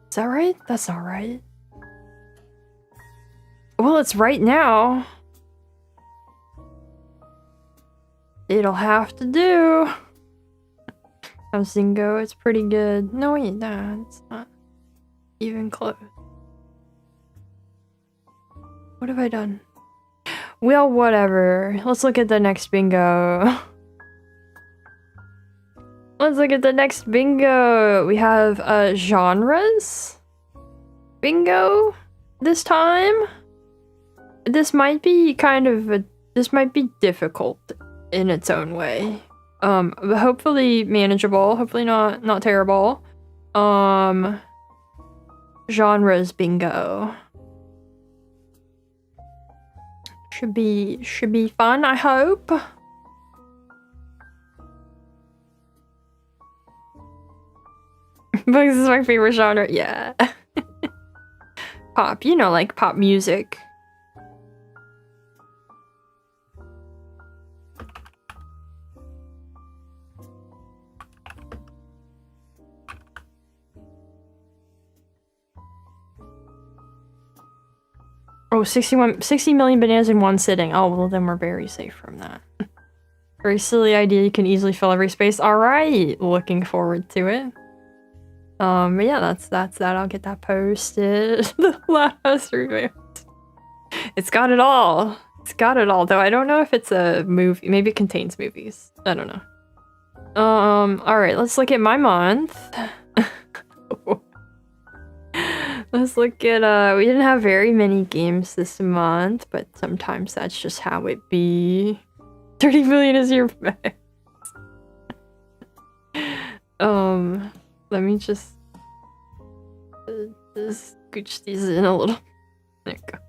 Is that right? That's not right. Well, it's right now. It'll have to do. How's Zingo? It's pretty good. No, wait, no, it's not even close. What have I done? Well, whatever. Let's look at the next bingo. Let's look at the next bingo. We have genres. Bingo this time. This might be kind of this might be difficult in its own way. But hopefully manageable. Hopefully not terrible. Genres bingo. Should be fun, I hope. Books is my favorite genre. Yeah. Pop, you know, like pop music. Oh, 60 million bananas in one sitting. Oh, well then we're very safe from that. Very silly idea. You can easily fill every space. Alright, looking forward to it. But yeah, that's that. I'll get that posted. The last review. It's got it all. It's got it all, though I don't know if it's a movie. Maybe it contains movies. I don't know. Alright, let's look at my month. Let's look at, we didn't have very many games this month, but sometimes that's just how it be. 30 million is your max. Let me just scooch these in a little. There you go.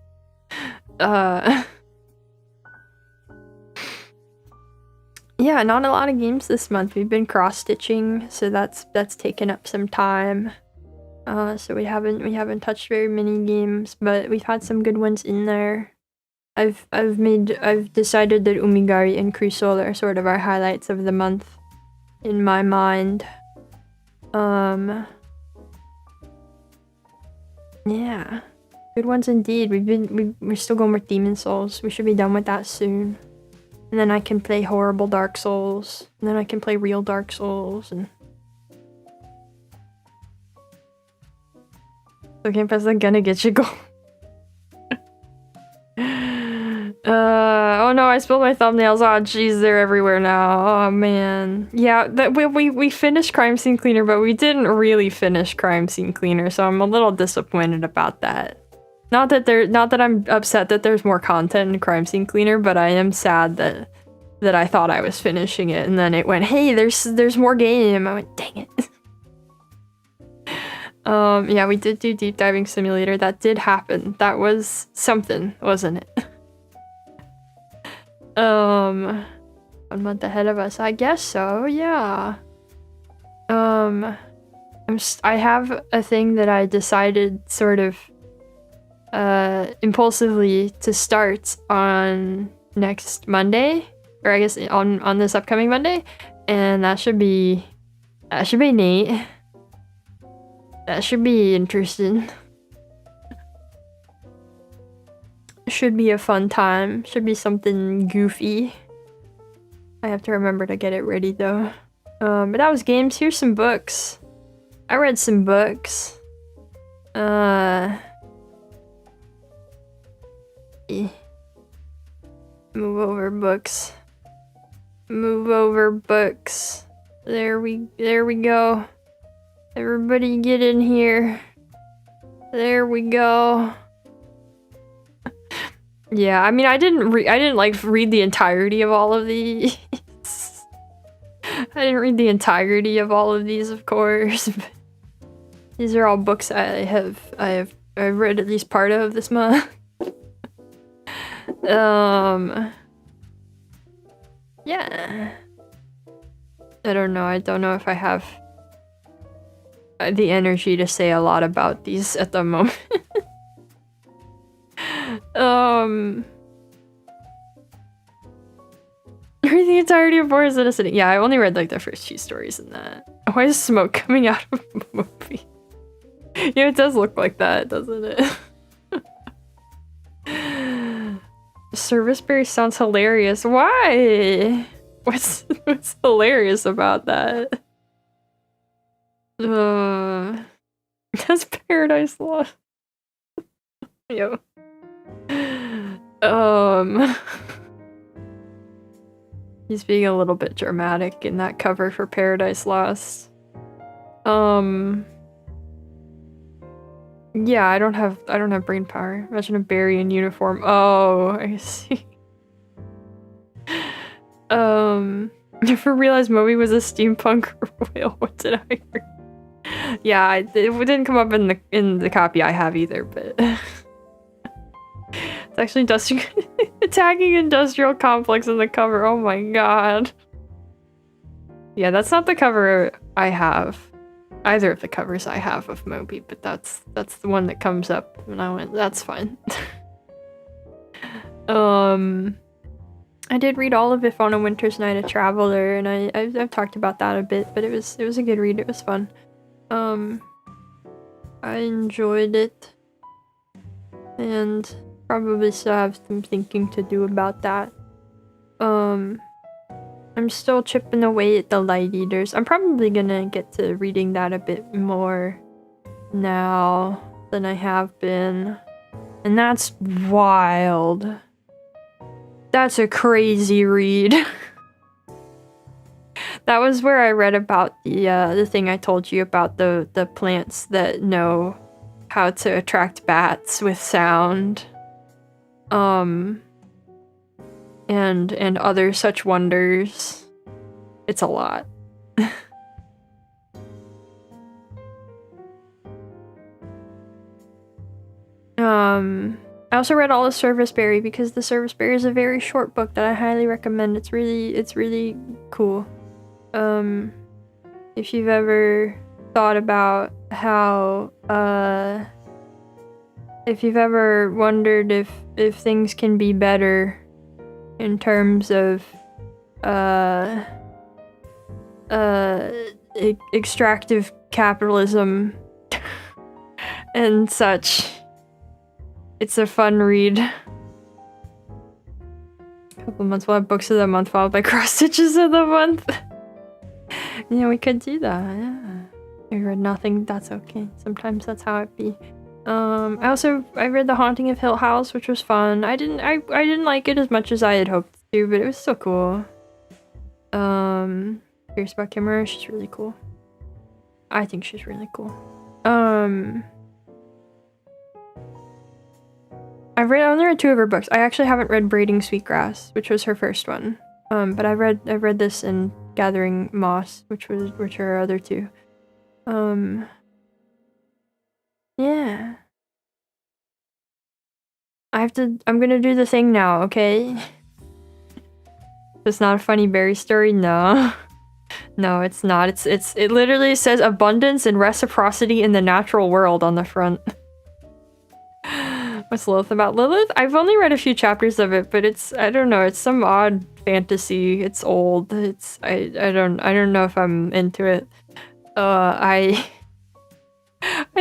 Yeah, not a lot of games this month. We've been cross-stitching, so that's taken up some time. So we haven't touched very many games, but we've had some good ones in there. I've decided that Umigari and Crucial are sort of our highlights of the month in my mind. Yeah. Good ones indeed. We're still going with Demon Souls. We should be done with that soon. And then I can play horrible Dark Souls. And then I can play real Dark Souls and okay, press the gonna get you going. Oh no, I spilled my thumbnails. Oh jeez, they're everywhere now. Oh man. Yeah, we finished Crime Scene Cleaner, but we didn't really finish Crime Scene Cleaner, so I'm a little disappointed about that. Not that I'm upset that there's more content in Crime Scene Cleaner, but I am sad that I thought I was finishing it and then it went, hey, there's more game. I went, dang it. Yeah, we did do Deep Diving Simulator. That did happen. That was something, wasn't it? 1 month ahead of us, I guess so, yeah. I have a thing that I decided sort of impulsively to start on next Monday, or I guess on this upcoming Monday, and that should be neat. That should be interesting. Should be a fun time. Should be something goofy. I have to remember to get it ready though. But that was games. Here's some books. I read some books. Move over books. Move over books. There we go. Everybody get in here. There we go. Yeah, I mean, I didn't like read the entirety of all of these. I didn't read the entirety of all of these, of course. But these are all books I've read at least part of this month. Yeah. I don't know if I have the energy to say a lot about these at the moment. Read the entirety of Boris in a sitting. Yeah, I only read like the first few stories in that. Why is smoke coming out of a movie? Yeah, it does look like that, doesn't it? Serviceberry sounds hilarious. Why? What's hilarious about that? That's Paradise Lost. Yo. He's being a little bit dramatic in that cover for Paradise Lost. Yeah, I don't have brain power. Imagine a berry in uniform. Oh, I see. Never realized Moby was a steampunk whale. What did I hear? Yeah, it didn't come up in the copy I have either, but it's actually attacking industrial complex in the cover. Oh my god. Yeah, that's not the cover I have. Either of the covers I have of Moby, but that's the one that comes up, and I went, that's fine. I did read all of If on a Winter's Night, a Traveler, and I've talked about that a bit, but it was a good read. It was fun. I enjoyed it, and probably still have some thinking to do about that. I'm still chipping away at the Light Eaters. I'm probably gonna get to reading that a bit more now than I have been. And that's wild. That's a crazy read. That was where I read about the thing I told you about, the plants that know how to attract bats with sound. And other such wonders. It's a lot. I also read all of Serviceberry because the Serviceberry is a very short book that I highly recommend. It's really cool. If you've ever thought about how, if you've ever wondered if things can be better in terms of, extractive capitalism and such, it's a fun read. Couple months, we'll have books of the month followed by cross stitches of the month. Yeah, we could do that. Yeah. I read nothing. That's okay. Sometimes that's how it be. I read The Haunting of Hill House, which was fun. I didn't like it as much as I had hoped to, but it was still cool. Curious about Kimura. She's really cool. I think she's really cool. I only read 2 of her books. I actually haven't read Braiding Sweetgrass, which was her first one. But I've read this and Gathering Moss, which are her other 2. Yeah. I'm gonna do the thing now, okay? It's not a funny berry story, no. No, it's not. It literally says abundance and reciprocity in the natural world on the front. What's Lilith about? Lilith? I've only read a few chapters of it, but I don't know, it's some odd fantasy. It's old. I don't know if I'm into it. I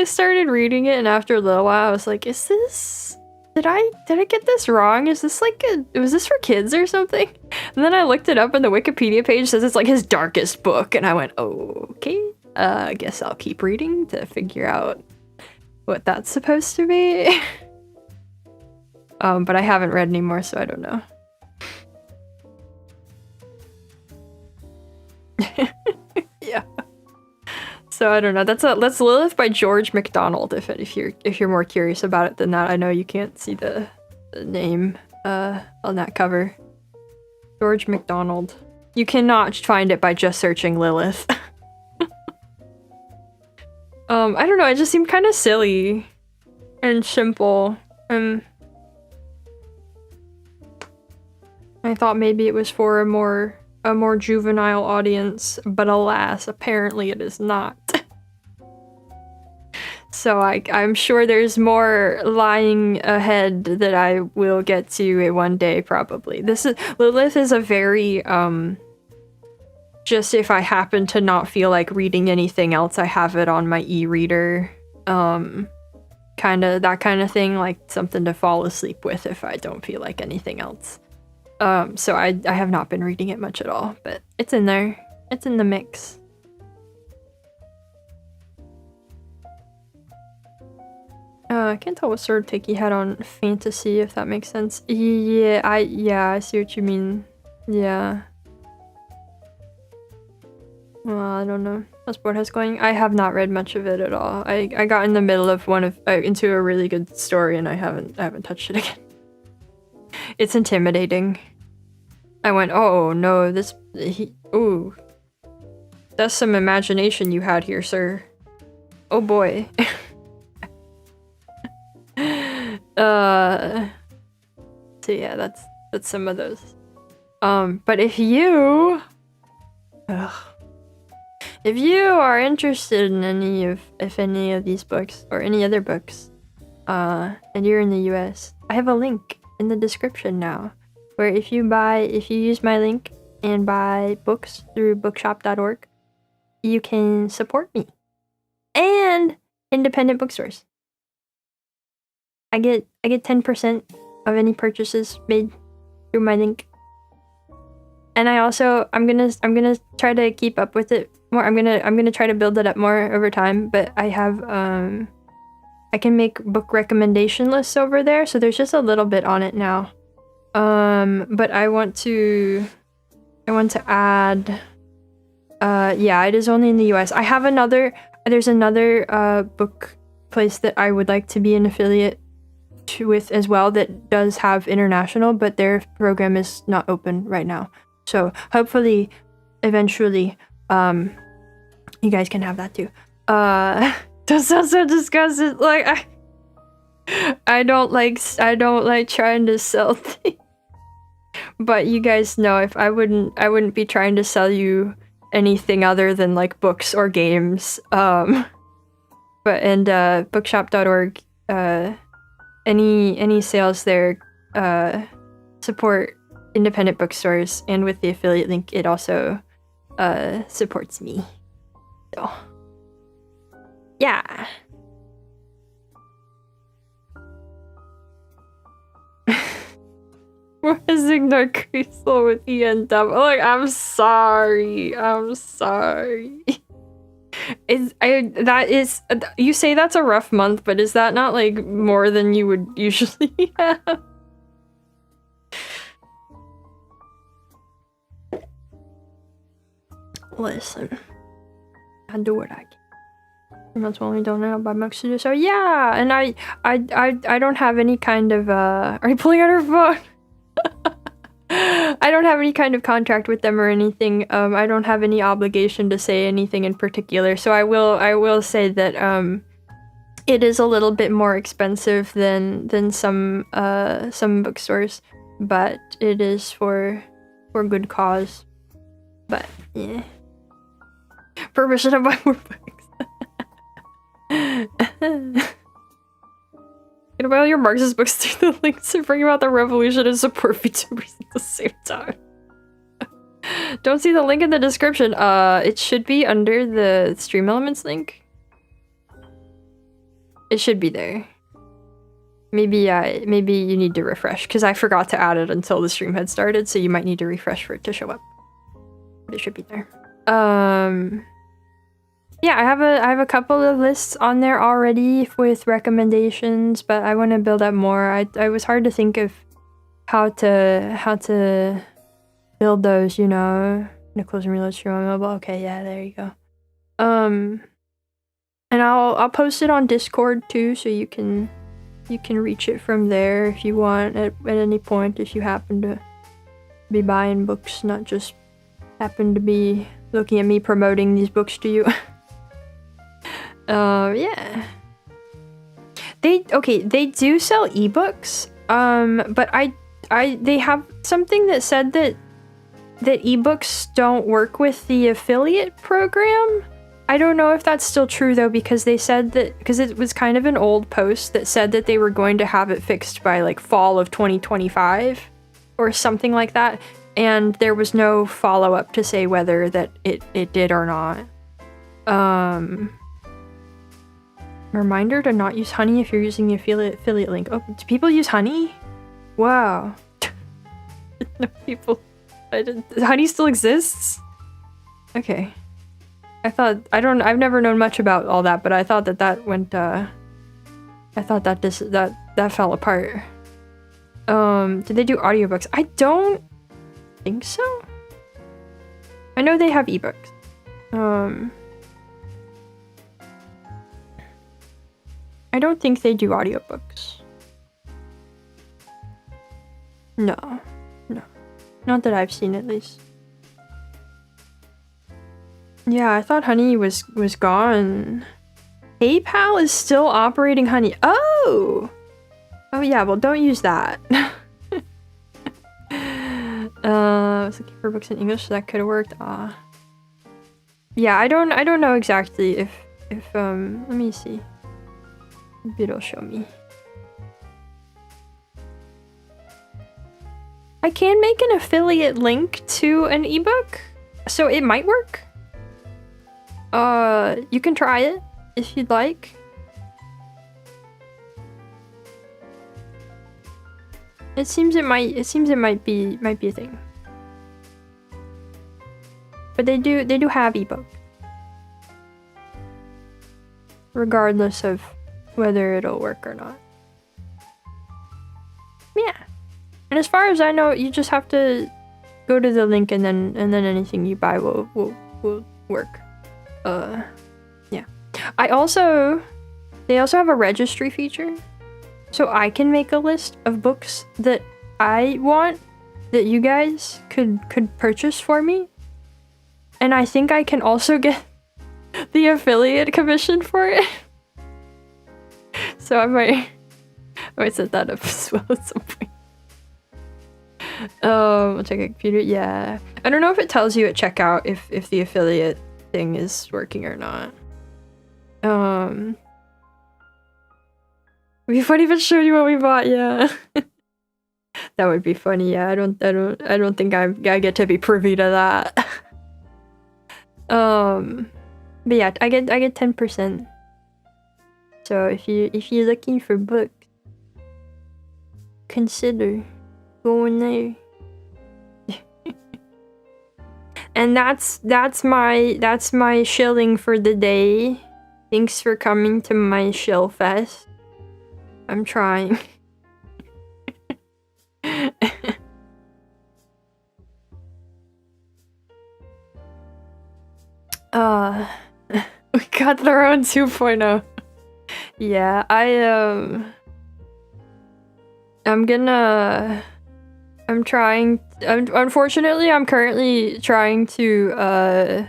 started reading it, and after a little while I was like, is this, did I get this wrong? Is this like was this for kids or something? And then I looked it up and the Wikipedia page says it's like his darkest book, and I went, oh, okay, I guess I'll keep reading to figure out what that's supposed to be. But I haven't read anymore, so I don't know. Yeah. So I don't know. That's Lilith by George MacDonald. If you're more curious about it than that, I know you can't see the name on that cover. George MacDonald. You cannot find it by just searching Lilith. I don't know. It just seemed kind of silly and simple. I thought maybe it was for a more juvenile audience, but alas, apparently it is not. So I'm sure there's more lying ahead that I will get to one day, probably. Lilith is a very, just if I happen to not feel like reading anything else, I have it on my e-reader. That kind of thing, like something to fall asleep with if I don't feel like anything else. So I have not been reading it much at all, but it's in there. It's in the mix. I can't tell what sort of take he had on fantasy, if that makes sense. Yeah, I see what you mean. Yeah. Well, I don't know. How's Boardhouse going? I have not read much of it at all. I got in the middle of into a really good story, and I haven't touched it again. It's intimidating. I went, oh no, ooh. That's some imagination you had here, sir. Oh boy. So yeah, that's some of those. But if you are interested in any of these books or any other books, and you're in the US, I have a link in the description now, where if you use my link and buy books through bookshop.org, you can support me and independent bookstores. I get 10% of any purchases made through my link. And I'm gonna try to keep up with it more. I'm gonna try to build it up more over time, but I have I can make book recommendation lists over there, so there's just a little bit on it now. But I want to add Yeah, it is only in the US. There's another book place that I would like to be an affiliate with as well that does have international, but their program is not open right now. So hopefully, eventually, you guys can have that too. That sounds so disgusting. Like I don't like trying to sell things. But you guys know if I wouldn't be trying to sell you anything other than like books or games. Bookshop.org, any sales there support independent bookstores, and with the affiliate link it also supports me. So yeah. We're ignore Crystal with the end up. Like, I'm sorry. You say that's a rough month, but is that not like more than you would usually have? Listen, I do what I can. And that's when we don't know about much to do. So yeah, and I don't have any kind of are you pulling out her phone? I don't have any kind of contract with them or anything. I don't have any obligation to say anything in particular. So I will say that it is a little bit more expensive than some bookstores, but it is for good cause. But yeah, permission to buy more books. Get about your Marxist books through the links to bring about the revolution and support VTubers at the same time. Don't see the link in the description. It should be under the Stream Elements link. It should be there. Maybe you need to refresh, because I forgot to add it until the stream had started, so you might need to refresh for it to show up. But it should be there. Yeah, I have a couple of lists on there already with recommendations, but I want to build up more. I was hard to think of how to build those, you know. Nichols and Reload Stream on mobile. Okay, yeah, there you go. And I'll post it on Discord too, so you can reach it from there if you want at any point, if you happen to be buying books, not just happen to be looking at me promoting these books to you. Yeah. They do sell ebooks, but they have something that said that ebooks don't work with the affiliate program. I don't know if that's still true though, because they said that, because it was kind of an old post that said that they were going to have it fixed by like fall of 2025 or something like that, and there was no follow-up to say whether that it did or not. Reminder to not use honey if you're using the affiliate link. Oh, do people use honey? Wow. No, people. Honey still exists? Okay. I've never known much about all that, but I thought that went, I thought that fell apart. Did they do audiobooks? I don't think so. I know they have ebooks. I don't think they do audiobooks. No. Not that I've seen, at least. Yeah, I thought Honey was gone. PayPal is still operating Honey. Oh! Oh yeah, well don't use that. I was looking for books in English, so that could have worked. Yeah, I don't know exactly if let me see. Maybe it'll show me. I can make an affiliate link to an ebook, so it might work. You can try it if you'd like. It seems it might be a thing. But they do have ebooks. Regardless of whether it'll work or not. Yeah. And as far as I know, you just have to go to the link, and then anything you buy will work. Yeah. They also have a registry feature, so I can make a list of books that I want that you guys could purchase for me, and I think I can also get the affiliate commission for it. So I might set that up as well at some point. I'll check a computer. Yeah, I don't know if it tells you at checkout if the affiliate thing is working or not. It'd be funny if it showed you what we bought. Yeah, that would be funny. Yeah, I don't think I get to be privy to that. But yeah, I get 10%. So if you're looking for books, consider going there. And that's my shilling for the day. Thanks for coming to my shill fest. I'm trying. We got their own 2.0. Yeah, unfortunately, I'm currently trying to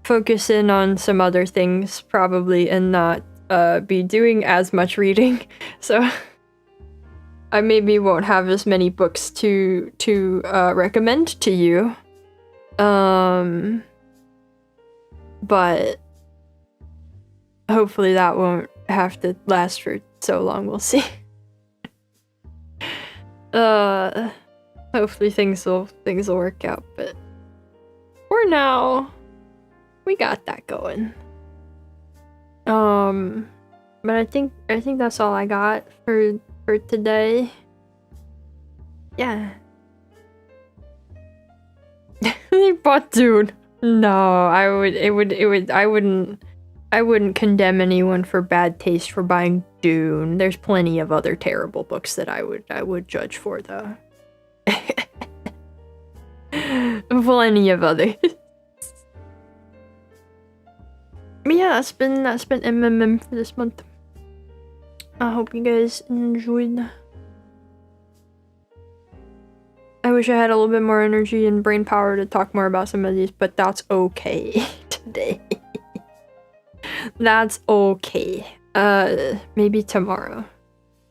focus in on some other things probably and not be doing as much reading. So I maybe won't have as many books to recommend to you. But hopefully that won't have to last for so long, we'll see. Hopefully things will work out, but for now, we got that going. But I think that's all I got for today. Yeah. They bought Dune. No, I wouldn't condemn anyone for bad taste for buying Dune. There's plenty of other terrible books that I would judge for, though. Plenty of others. But yeah, that's been MMM for this month. I hope you guys enjoyed. I wish I had a little bit more energy and brain power to talk more about some of these, but that's okay today. That's okay. Maybe tomorrow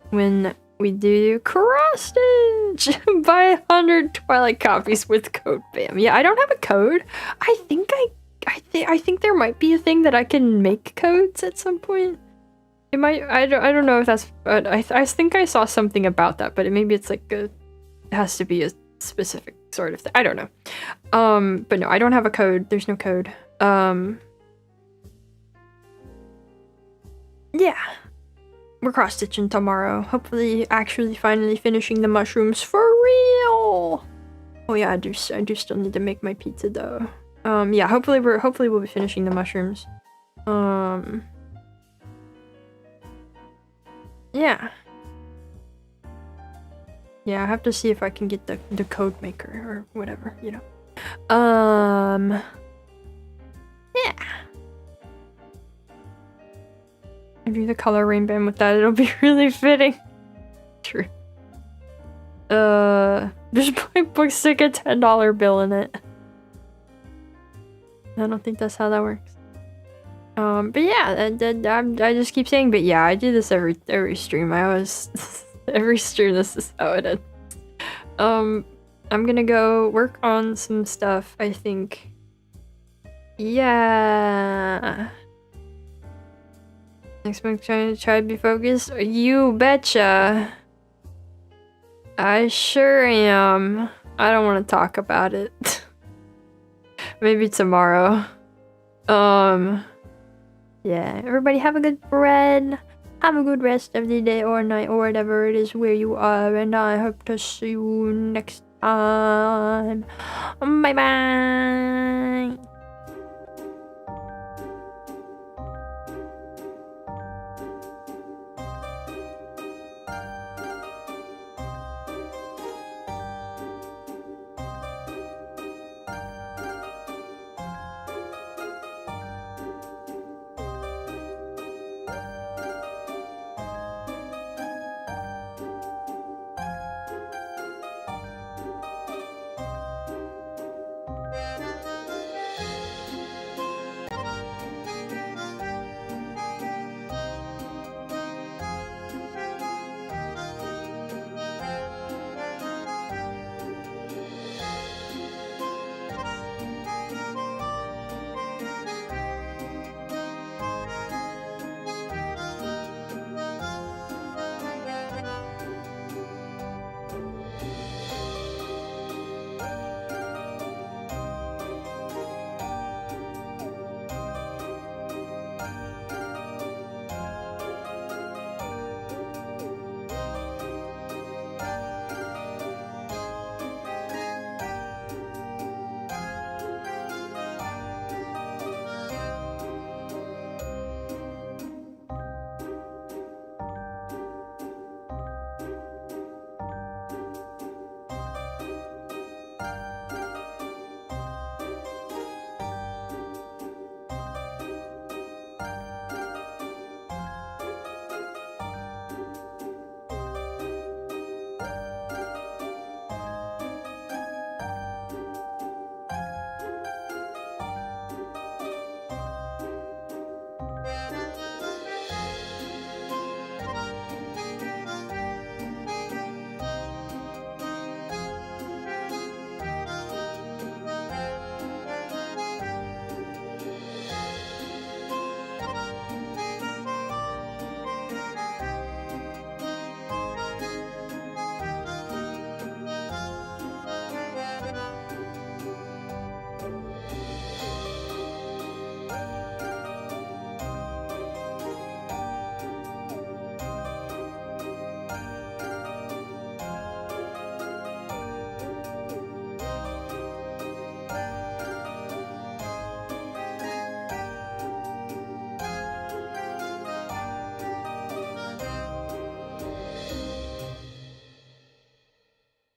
when we do cross stitch. Buy 100 Twilight copies with code BAM. Yeah, I don't have a code. I think there might be a thing that I can make codes at some point. It might. I don't know if that's. But I think I saw something about that. But maybe it's like it has to be a specific sort of thing. I don't know. But no, I don't have a code. There's no code. Yeah. We're cross-stitching tomorrow. Hopefully actually finally finishing the mushrooms for real. Oh yeah, I do still need to make my pizza dough. Yeah, hopefully we'll be finishing the mushrooms. Yeah. Yeah, I have to see if I can get the code maker or whatever, you know. Yeah. I do the color rainbow with that, it'll be really fitting. True. Just my book stick a $10 bill in it. I don't think that's how that works. But yeah, I just keep saying, but yeah, I do this every stream. I always every stream this is how it ends. I'm gonna go work on some stuff, I think. Yeah. Next month, try to be focused. You betcha. I sure am. I don't want to talk about it. Maybe tomorrow. Yeah, everybody have a good bread. Have a good rest of the day or night or whatever it is where you are, and I hope to see you next time. Bye bye.